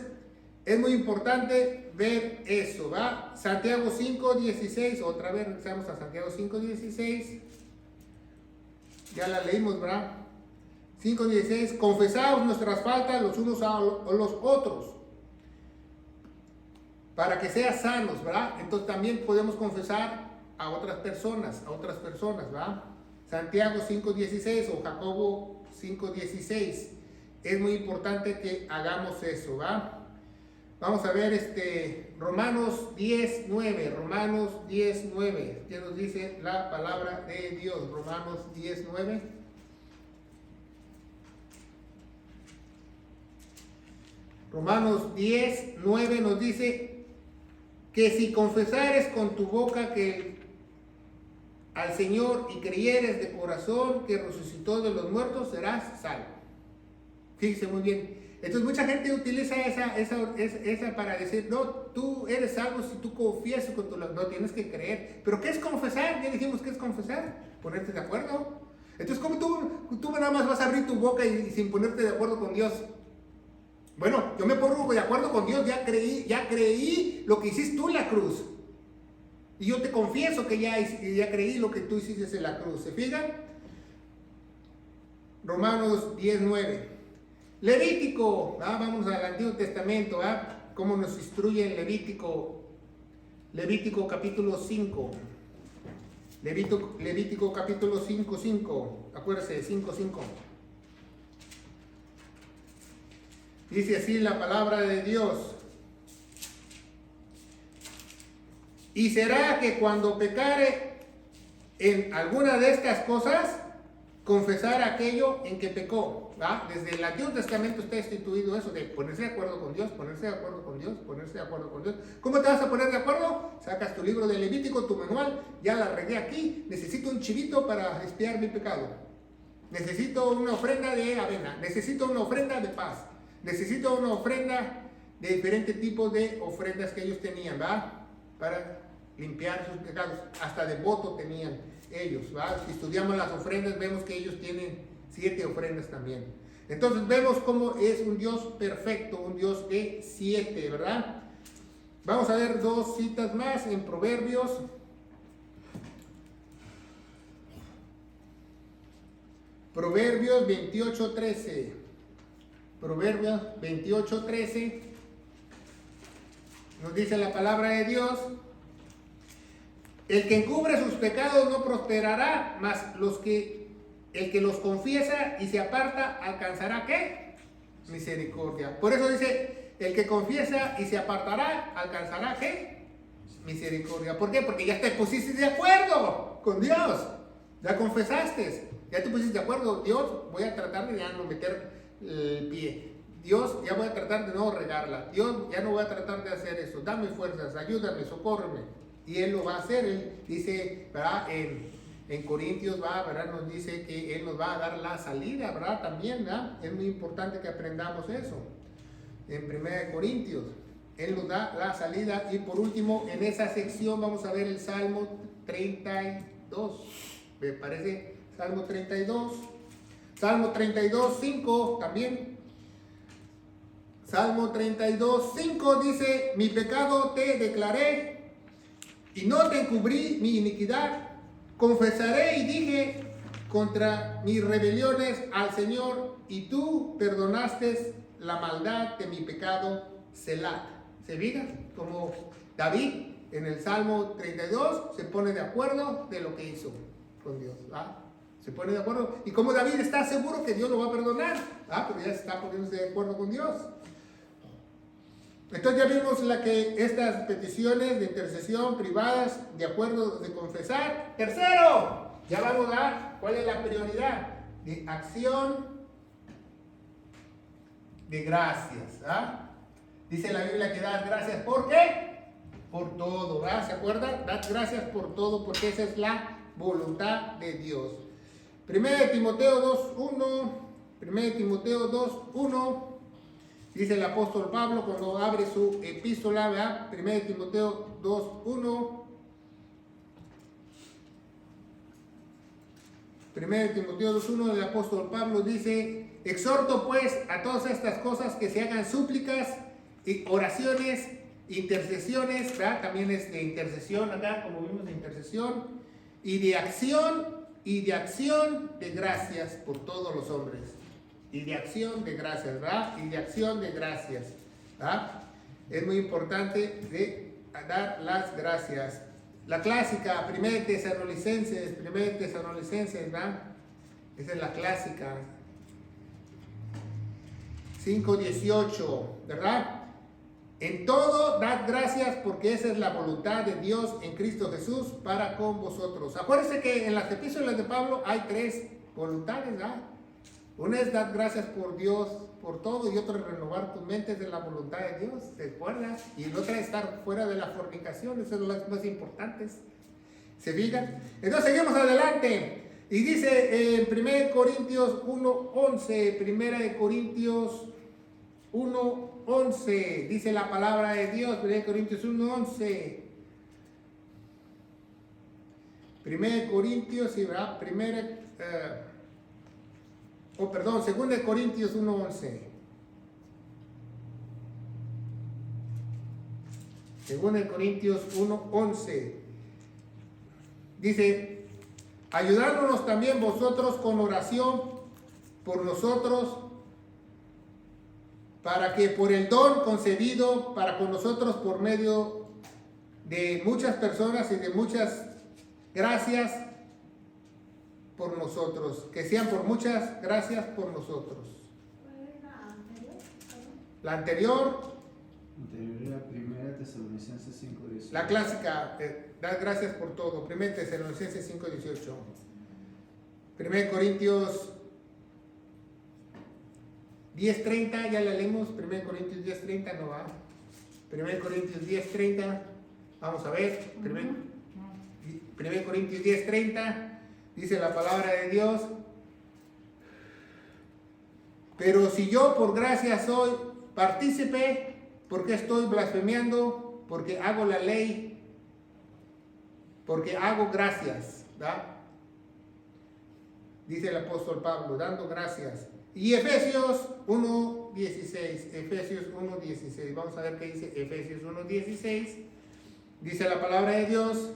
es muy importante ver eso, ¿va? Santiago 5:16, otra vez regresamos a Santiago 5:16. Ya la leímos, ¿verdad? 5:16, confesaos nuestras faltas los unos a los otros, para que sean sanos, ¿verdad? Entonces también podemos confesar a otras personas, ¿verdad? Santiago 5:16 o Jacobo 5:16. Es muy importante que hagamos eso, ¿verdad? Vamos a ver Romanos 10:9. ¿Qué nos dice la palabra de Dios? Romanos 10:9. Romanos 10:9 nos dice que si confesares con tu boca que al Señor y creyeres de corazón que resucitó de los muertos, serás salvo. Fíjense muy bien. Entonces mucha gente utiliza esa para decir, no, tú eres salvo si tú confiesas con tu... No, tienes que creer. ¿Pero qué es confesar? Ya dijimos qué es confesar. Ponerte de acuerdo. Entonces, ¿cómo tú nada más vas a abrir tu boca y sin ponerte de acuerdo con Dios? Bueno, yo me pongo de acuerdo con Dios, ya creí lo que hiciste tú en la cruz. Y yo te confieso que ya creí lo que tú hiciste en la cruz. ¿Se fijan? Romanos 10:9. Levítico, vamos al Antiguo Testamento, cómo nos instruye en Levítico capítulo 5. Levítico capítulo 5:5. Acuérdense, 5:5. Dice así la palabra de Dios: y será que cuando pecare en alguna de estas cosas, confesar aquello en que pecó. ¿Va? Desde el Antiguo Testamento está instituido eso de ponerse de acuerdo con Dios, ponerse de acuerdo con Dios, ponerse de acuerdo con Dios. ¿Cómo te vas a poner de acuerdo? Sacas tu libro de Levítico, tu manual, ya la regué aquí, necesito un chivito para expiar mi pecado. Necesito una ofrenda de avena, necesito una ofrenda de paz, necesito una ofrenda de diferentes tipos de ofrendas que ellos tenían, ¿va? Para limpiar sus pecados, hasta de voto tenían ellos, ¿va? Si estudiamos las ofrendas vemos que ellos tienen 7 ofrendas también. Entonces vemos cómo es un Dios perfecto, un Dios de 7, ¿verdad? Vamos a ver 2 citas más en Proverbios. Proverbios 28:13. Proverbios 28:13. Nos dice la palabra de Dios: el que encubre sus pecados no prosperará, mas el que los confiesa y se aparta alcanzará ¿qué? Misericordia. Por eso dice, el que confiesa y se apartará alcanzará ¿qué? Misericordia. ¿Por qué? Porque ya te pusiste de acuerdo con Dios. Ya confesaste, ya te pusiste de acuerdo. Dios, voy a tratar de ya no meter el pie. Dios, ya voy a tratar de no regarla. Dios, ya no voy a tratar de hacer eso. Dame fuerzas, ayúdame, socórreme. Y Él lo va a hacer. Él dice, ¿verdad? En Corintios, ¿verdad? Nos dice que Él nos va a dar la salida, ¿verdad? También, ¿verdad? Es muy importante que aprendamos eso. En 1 Corintios, Él nos da la salida. Y por último, en esa sección vamos a ver el Salmo 32. Me parece, Salmo 32. Salmo 32, 5 también. Salmo 32, 5 dice, mi pecado te declaré y no te encubrí mi iniquidad. Confesaré y dije contra mis rebeliones al Señor, y tú perdonaste la maldad de mi pecado, Selah. ¿Se fijan? Como David en el Salmo 32 se pone de acuerdo de lo que hizo con Dios. Se pone de acuerdo. Y como David está seguro que Dios lo va a perdonar, pero ya se está poniéndose de acuerdo con Dios. Entonces ya vimos estas peticiones de intercesión privadas, de acuerdo de confesar. Tercero, ya vamos a cuál es la prioridad de acción de gracias. Dice la Biblia que dad gracias, ¿por qué? Por todo, ¿verdad? ¿Se acuerdan? Dad gracias por todo, porque esa es la voluntad de Dios. 1 Timoteo 2:1. 1 Timoteo 2:1. Dice el apóstol Pablo cuando abre su epístola, ¿verdad? 1 Timoteo 2:1. 1 Timoteo 2:1, el apóstol Pablo dice: exhorto pues a todas estas cosas que se hagan súplicas y oraciones, intercesiones, ¿verdad? También es de intercesión acá, como vimos de intercesión, y de acción de gracias por todos los hombres. Y de acción de gracias, ¿verdad? Y de acción de gracias, ¿verdad? Es muy importante de dar las gracias. La clásica, 1 Tesalonicenses, ¿verdad? Esa es la clásica. 5:18, ¿verdad? En todo, dad gracias porque esa es la voluntad de Dios en Cristo Jesús para con vosotros. Acuérdense que en las epístolas de Pablo hay 3 voluntades, ¿verdad? Una es dar gracias por Dios, por todo, y otra es renovar tu mente de la voluntad de Dios, ¿te acuerdas? Y la otra es estar fuera de la fornicación, esas son las más importantes. ¿Se fijan? Entonces seguimos adelante. Y dice en 1 Corintios 1:11, 1 Corintios 1:11, dice la palabra de Dios, 1 Corintios 1:11. 1 Corintios, sí, ¿verdad? 2 Corintios 1:11. 2 Corintios 1:11. Dice: ayudándonos también vosotros con oración por nosotros, para que por el don concedido para con nosotros por medio de muchas personas y de muchas gracias por nosotros, que sean por muchas gracias por nosotros. La anterior, la 1 Tesalonicenses 5:18. la clásica, dar gracias por todo, 1 Tesalonicenses 5:18. 1 Corintios 10:30, ya la leímos. 1 Corintios 10:30 no va. 1 Corintios 10:30, vamos a ver. 1 Corintios 10:30 dice la palabra de Dios: pero si yo por gracia soy partícipe, ¿por qué estoy blasfemiando? Porque hago la ley, porque hago gracias, ¿verdad? Dice el apóstol Pablo, dando gracias. Y Efesios 1:16, Efesios 1:16, vamos a ver qué dice Efesios 1:16. Dice la palabra de Dios: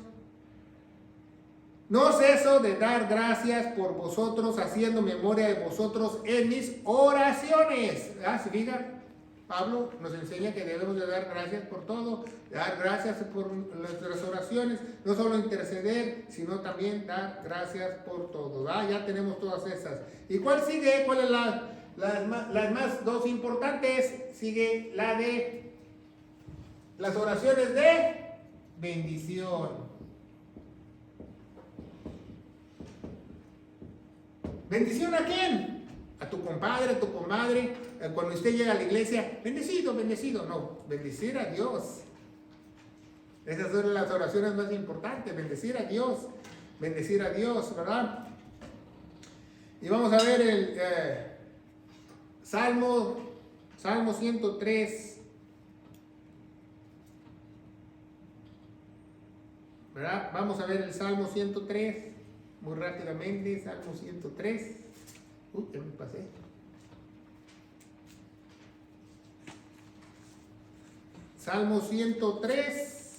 no ceso de dar gracias por vosotros, haciendo memoria de vosotros en mis oraciones. ¿Se fijan? Pablo nos enseña que debemos de dar gracias por todo, dar gracias por nuestras oraciones, no solo interceder, sino también dar gracias por todo. Ya tenemos todas esas. ¿Y cuál sigue? ¿Cuál es las más dos importantes? Sigue la de las oraciones de bendición. ¿Bendición a quién? A tu compadre, a tu comadre. Cuando usted llega a la iglesia, bendecido, bendecido. No, bendecir a Dios. Esas son las oraciones más importantes. Bendecir a Dios, ¿verdad? Y vamos a ver el Salmo 103. ¿Verdad? Vamos a ver el Salmo 103. Muy rápidamente, Salmo 103. Ya me pasé. Salmo 103.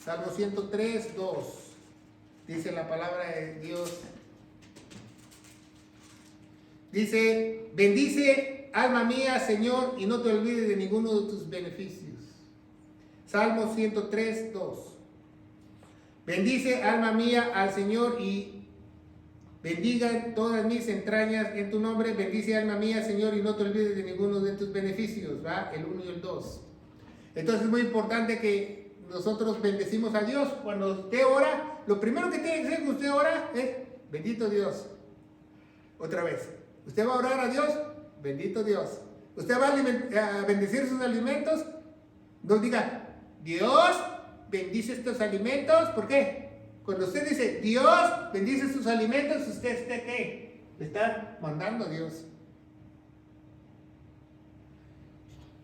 Salmo 103, 2. Dice la palabra de Dios. Dice: bendice, alma mía, Señor, y no te olvides de ninguno de tus beneficios. Salmo 103, 2. Bendice, alma mía, al Señor, y bendigan todas mis entrañas en tu nombre. Bendice, alma mía, Señor, y no te olvides de ninguno de tus beneficios. ¿Va? El 1 y el 2. Entonces es muy importante que nosotros bendecimos a Dios. Cuando usted ora, lo primero que tiene que hacer cuando usted ora es: bendito Dios. Otra vez, usted va a orar a Dios, bendito Dios. Usted va a bendecir sus alimentos, no diga: Dios bendice estos alimentos. ¿Por qué? Cuando usted dice Dios bendice sus alimentos, usted está ¿qué? Le está mandando a Dios.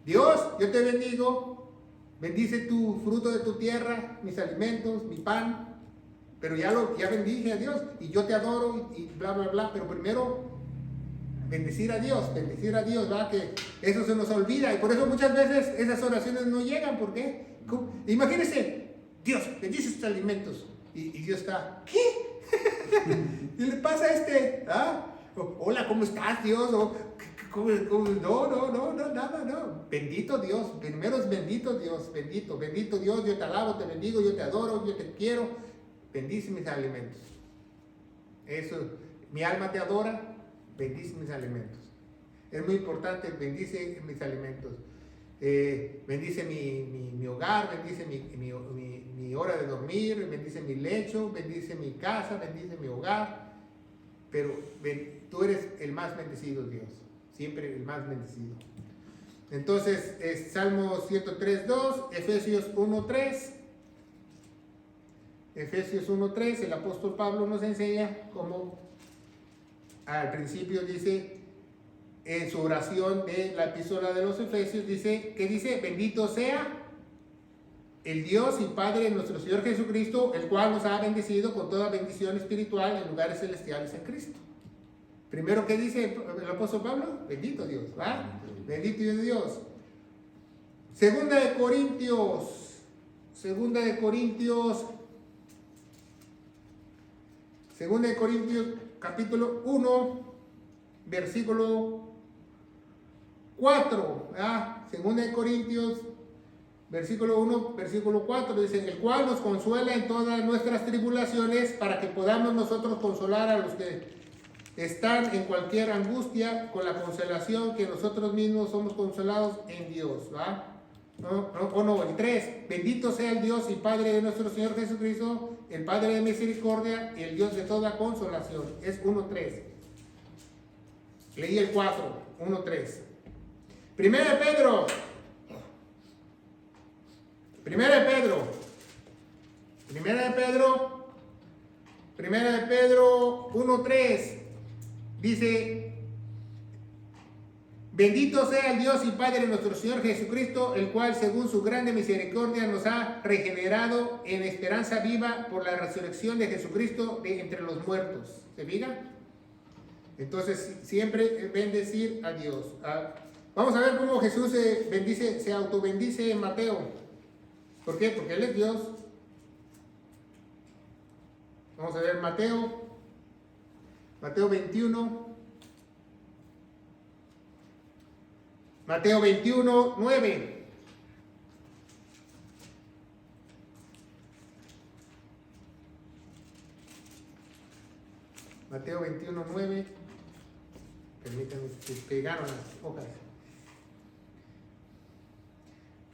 Dios, yo te bendigo, bendice tu fruto de tu tierra, mis alimentos, mi pan. Pero ya bendije a Dios y yo te adoro y bla, bla, bla. Pero primero bendecir a Dios, ¿verdad? Que eso se nos olvida y por eso muchas veces esas oraciones no llegan. ¿Por qué? Imagínense, Dios bendice sus alimentos y Dios está, ¿qué? ¿Qué le pasa a este? Hola, ¿cómo estás, Dios? No, nada, no. Bendito Dios, primero es bendito Dios, bendito Dios, yo te alabo, te bendigo, yo te adoro, yo te quiero. Bendice mis alimentos. Eso, mi alma te adora, bendice mis alimentos. Es muy importante, bendice mis alimentos. Bendice mi hogar, bendice mi hora de dormir, bendice mi lecho, bendice mi casa, bendice mi hogar. Pero tú eres el más bendecido, Dios. Siempre el más bendecido. Entonces, Salmo 103, 2, Efesios 1, 3. Efesios 1:3, el apóstol Pablo nos enseña cómo al principio dice en su oración de la epístola de los Efesios, dice, bendito sea el Dios y Padre de nuestro Señor Jesucristo, el cual nos ha bendecido con toda bendición espiritual en lugares celestiales en Cristo. Primero, ¿qué dice el apóstol Pablo? Bendito Dios, ¿va? Bendito Dios. Segunda de Corintios capítulo 1, versículo 4. Segunda de Corintios, versículo 1, versículo 4, dice: el cual nos consuela en todas nuestras tribulaciones, para que podamos nosotros consolar a los que están en cualquier angustia, con la consolación que nosotros mismos somos consolados en Dios. El 3. Bendito sea el Dios y Padre de nuestro Señor Jesucristo, el Padre de misericordia y el Dios de toda consolación. Es 1.3. Leí el 4. 1.3. Primera de Pedro. Primera de Pedro 1.3 dice: bendito sea el Dios y Padre de nuestro Señor Jesucristo, el cual según su grande misericordia nos ha regenerado en esperanza viva por la resurrección de Jesucristo de entre los muertos. ¿Se fija? Entonces siempre bendecir a Dios. Vamos a ver cómo Jesús se autobendice en Mateo. ¿Por qué? Porque Él es Dios. Vamos a ver Mateo 21. Mateo 21, 9. Mateo 21, 9. Permítanme, se pegaron las hojas.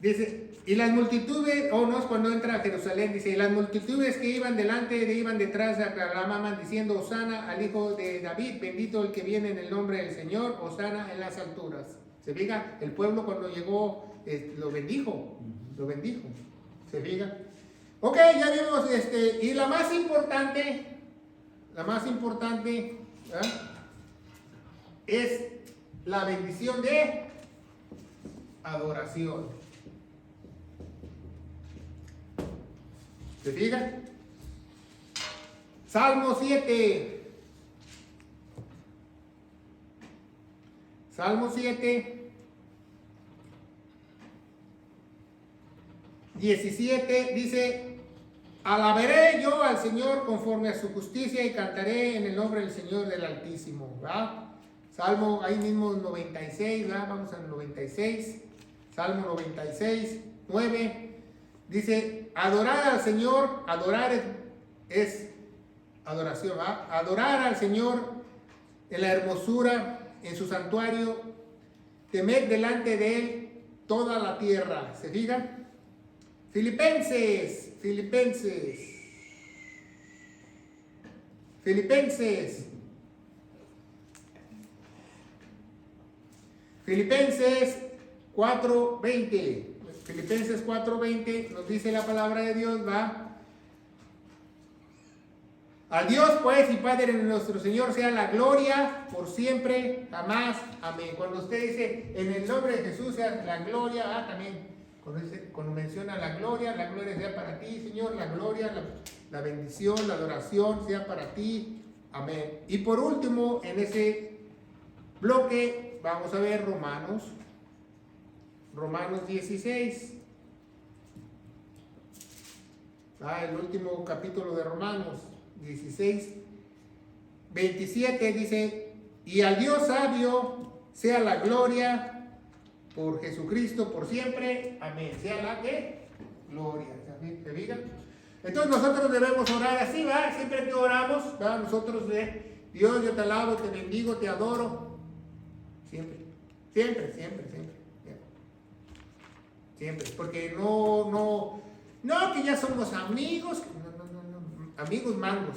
Dice, y las multitudes, no es cuando entra a Jerusalén, dice, y las multitudes que iban delante, iban detrás, aclamaban diciendo: Hosana al Hijo de David, bendito el que viene en el nombre del Señor, Hosana en las alturas. Se fija, el pueblo cuando llegó lo bendijo. Se fija. Ok, ya vimos, y la más importante, ¿verdad?, es la bendición de adoración. ¿Se fijan? Salmo 7. Salmo 7, 17 dice: alabaré yo al Señor conforme a su justicia y cantaré en el nombre del Señor del Altísimo. ¿Va? Salmo ahí mismo 96, ¿va? Vamos al 96. Salmo 96, 9. Dice: adorar al Señor, adorar es adoración, ¿va? Adorar al Señor en la hermosura, en su santuario, temer delante de Él toda la tierra. ¿Se fijan? Filipenses 4:20. Filipenses 4:20 nos dice la palabra de Dios, ¿va? Al Dios pues y Padre de nuestro Señor sea la gloria por siempre, jamás. Amén. Cuando usted dice en el nombre de Jesús sea la gloria, también cuando menciona la gloria sea para ti, Señor, la gloria, la bendición, la adoración sea para ti. Amén. Y por último, en ese bloque vamos a ver Romanos 16. El último capítulo de Romanos 16, 27 dice: y al Dios sabio sea la gloria por Jesucristo por siempre. Amén. Sea la que gloria. ¿Se fijan? Entonces nosotros debemos orar así, ¿va? Siempre que oramos, ¿va? Nosotros, Dios, yo te alabo, te bendigo, te adoro. Siempre. Porque no, que ya somos amigos. No. Amigos mangos.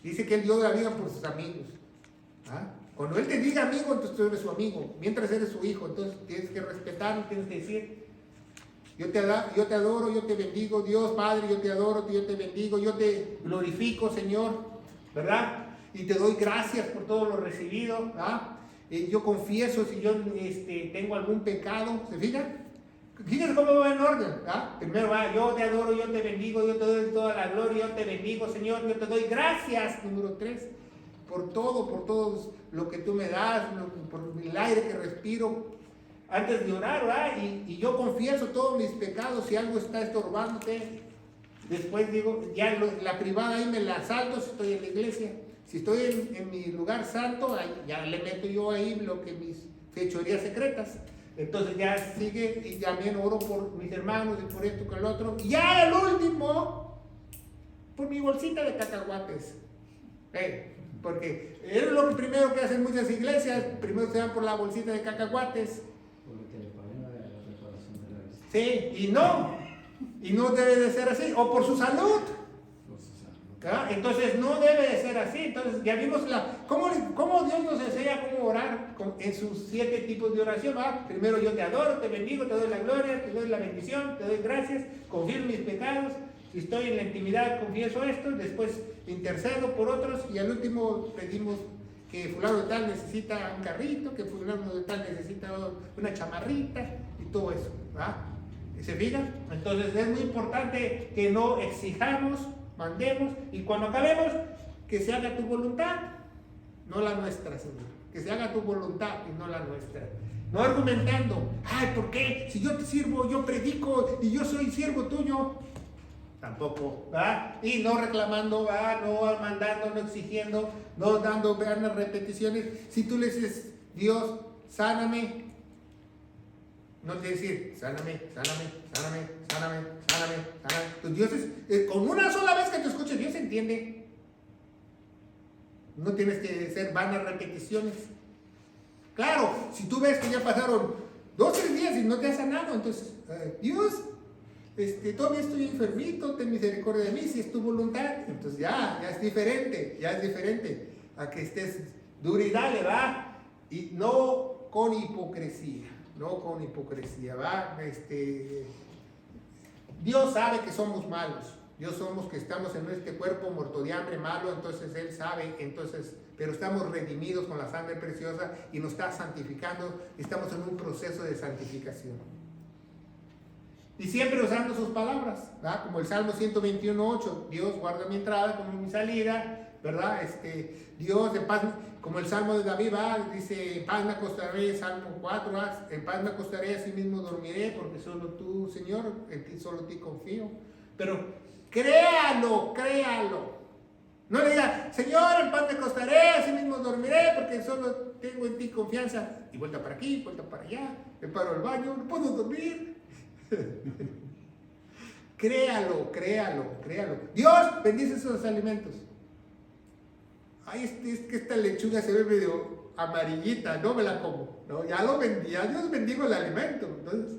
Dice que Él dio la vida por sus amigos. Cuando Él te diga amigo, entonces tú eres su amigo. Mientras eres su hijo, entonces tienes que respetarlo, tienes que decir: yo te adoro, yo te bendigo, Dios Padre, yo te adoro, yo te bendigo, yo te glorifico, Señor, ¿verdad? Y te doy gracias por todo lo recibido, yo confieso si yo tengo algún pecado. ¿Se fijan? Fíjense cómo va en orden. Primero va: yo te adoro, yo te bendigo, yo te doy toda la gloria, yo te bendigo, Señor, yo te doy gracias. Número 3, por todo lo que tú me das, por el aire que respiro. Antes de orar, ¿verdad? Y yo confieso todos mis pecados. Si algo está estorbándote, después digo, ya la privada ahí me la salto si estoy en la iglesia. Si estoy en mi lugar santo, ya le meto yo ahí mis fechorías secretas. Entonces ya sigue, y también oro por mis hermanos y por esto, con el otro. Y ya el último, por mi bolsita de cacahuates. Porque es lo primero que hacen muchas iglesias. Primero se van por la bolsita de cacahuates. Sí, y no debe de ser así, o por su salud. ¿Ah? Entonces no debe de ser así. Entonces ya vimos cómo Dios nos enseña cómo orar en sus 7 tipos de oración. ¿Va? Primero yo te adoro, te bendigo, te doy la gloria, te doy la bendición, te doy gracias, confieso mis pecados. Si estoy en la intimidad, confieso esto, después intercedo por otros y al último pedimos que fulano de tal necesita un carrito, que fulano de tal necesita una chamarrita y todo eso. ¿Va? ¿Se fijan? Entonces es muy importante que no exijamos, mandemos, y cuando acabemos, que se haga tu voluntad, no la nuestra, Señor. Que se haga tu voluntad y no la nuestra. No argumentando, ay, ¿por qué? Si yo te sirvo, yo predico y yo soy siervo tuyo. Tampoco, ¿va? Y no reclamando, ¿va? No mandando, no exigiendo, no dando vanas repeticiones. Si tú le dices, Dios, sáname, no te decir, sáname. Pues Dios con una sola vez que te escuche, Dios entiende. No tienes que hacer vanas repeticiones. Claro, si tú ves que ya pasaron 2 o 3 días y no te has sanado, entonces, Dios, todavía estoy enfermito, ten misericordia de mí, si es tu voluntad. Entonces ya es diferente a que estés duro y dale, va, y no con hipocresía, va. Dios sabe que somos malos, Dios somos que estamos en este cuerpo muerto de hambre, malo, entonces Él sabe, pero estamos redimidos con la sangre preciosa y nos está santificando, estamos en un proceso de santificación. Y siempre usando sus palabras, ¿verdad? Como el Salmo 121:8, Dios guarda mi entrada como mi salida, ¿verdad? Dios de paz, como el Salmo de David, ¿verdad? Dice, en paz me acostaré, Salmo 4, en paz me acostaré, así mismo dormiré, porque solo tú, Señor, en ti, solo en ti confío. Pero créalo. No le diga, Señor, en paz me acostaré, así mismo dormiré, porque solo tengo en ti confianza. Y vuelta para aquí, vuelta para allá, me paro al baño, no puedo dormir. Créalo. Dios bendice esos alimentos. Ay, es que esta lechuga se ve medio amarillita, no me la como. No, ya Dios bendigo el alimento. Entonces,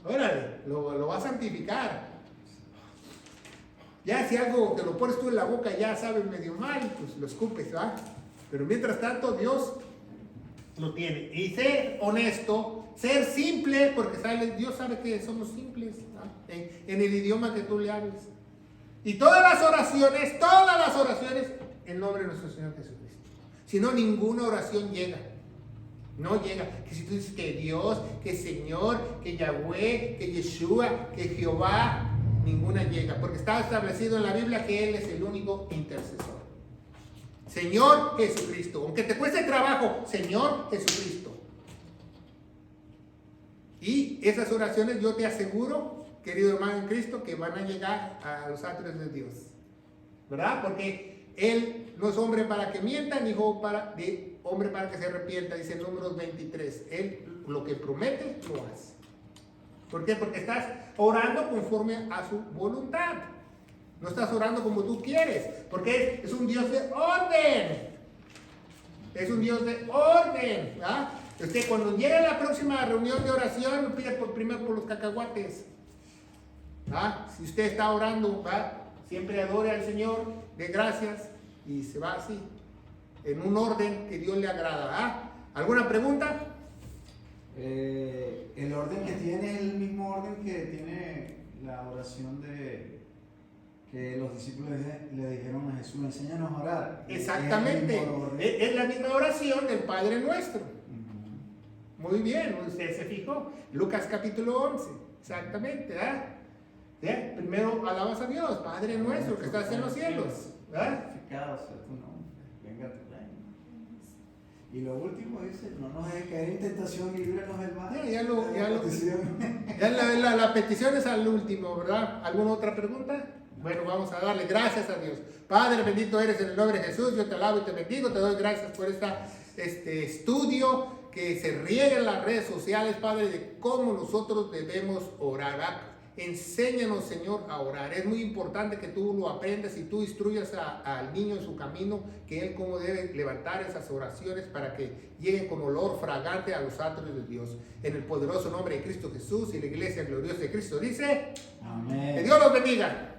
órale, lo va a santificar. Ya si algo te lo pones tú en la boca ya sabe medio mal, pues lo escupes, ¿va? Pero mientras tanto Dios lo tiene. Y ser honesto, ser simple, porque Dios sabe que somos simples, ¿no? En el idioma que tú le hables. Y todas las oraciones, en nombre de nuestro Señor Jesucristo. Si no, ninguna oración llega. No llega. Que si tú dices que Dios, que Señor, que Yahweh, que Yeshua, que Jehová, ninguna llega. Porque está establecido en la Biblia que Él es el único intercesor. Señor Jesucristo. Aunque te cueste trabajo, Señor Jesucristo. Y esas oraciones yo te aseguro, querido hermano en Cristo, que van a llegar a los atrios de Dios. ¿Verdad? Porque Él no es hombre para que mienta, ni hombre para que se arrepienta, dice Números 23. Él lo que promete, lo hace. ¿Por qué? Porque estás orando conforme a su voluntad. No estás orando como tú quieres, porque es un Dios de orden. Es un Dios de orden. ¿Ah? Usted cuando llegue a la próxima reunión de oración, pide primero por los cacahuates. ¿Ah? Si usted está orando, ¿va? Siempre adore al Señor, dé gracias y se va así, en un orden que Dios le agrada. ¿Ah? ¿Alguna pregunta? El orden que tiene es el mismo orden que tiene la oración que los discípulos le dijeron a Jesús, enséñanos a orar. Exactamente, es la misma oración del Padre Nuestro. Muy bien, usted se fijó. Lucas capítulo 11, exactamente. ¿Eh? Primero alabas a Dios, Padre Nuestro que estás en los cielos. Santificado sea tu nombre, venga tu reino. Y lo último dice, no nos dejes caer en tentación y líbranos del mal. La petición es al último, ¿verdad? ¿Alguna otra pregunta? Bueno, vamos a darle gracias a Dios. Padre, bendito eres en el nombre de Jesús. Yo te alabo y te bendigo. Te doy gracias por este estudio que se riega en las redes sociales, Padre, de cómo nosotros debemos orar. Enséñanos, Señor, a orar. Es muy importante que tú lo aprendas y tú instruyas al niño en su camino, que él cómo debe levantar esas oraciones para que lleguen con olor fragante a los atrios de Dios. En el poderoso nombre de Cristo Jesús y la iglesia gloriosa de Cristo dice, Amén. que Dios los bendiga.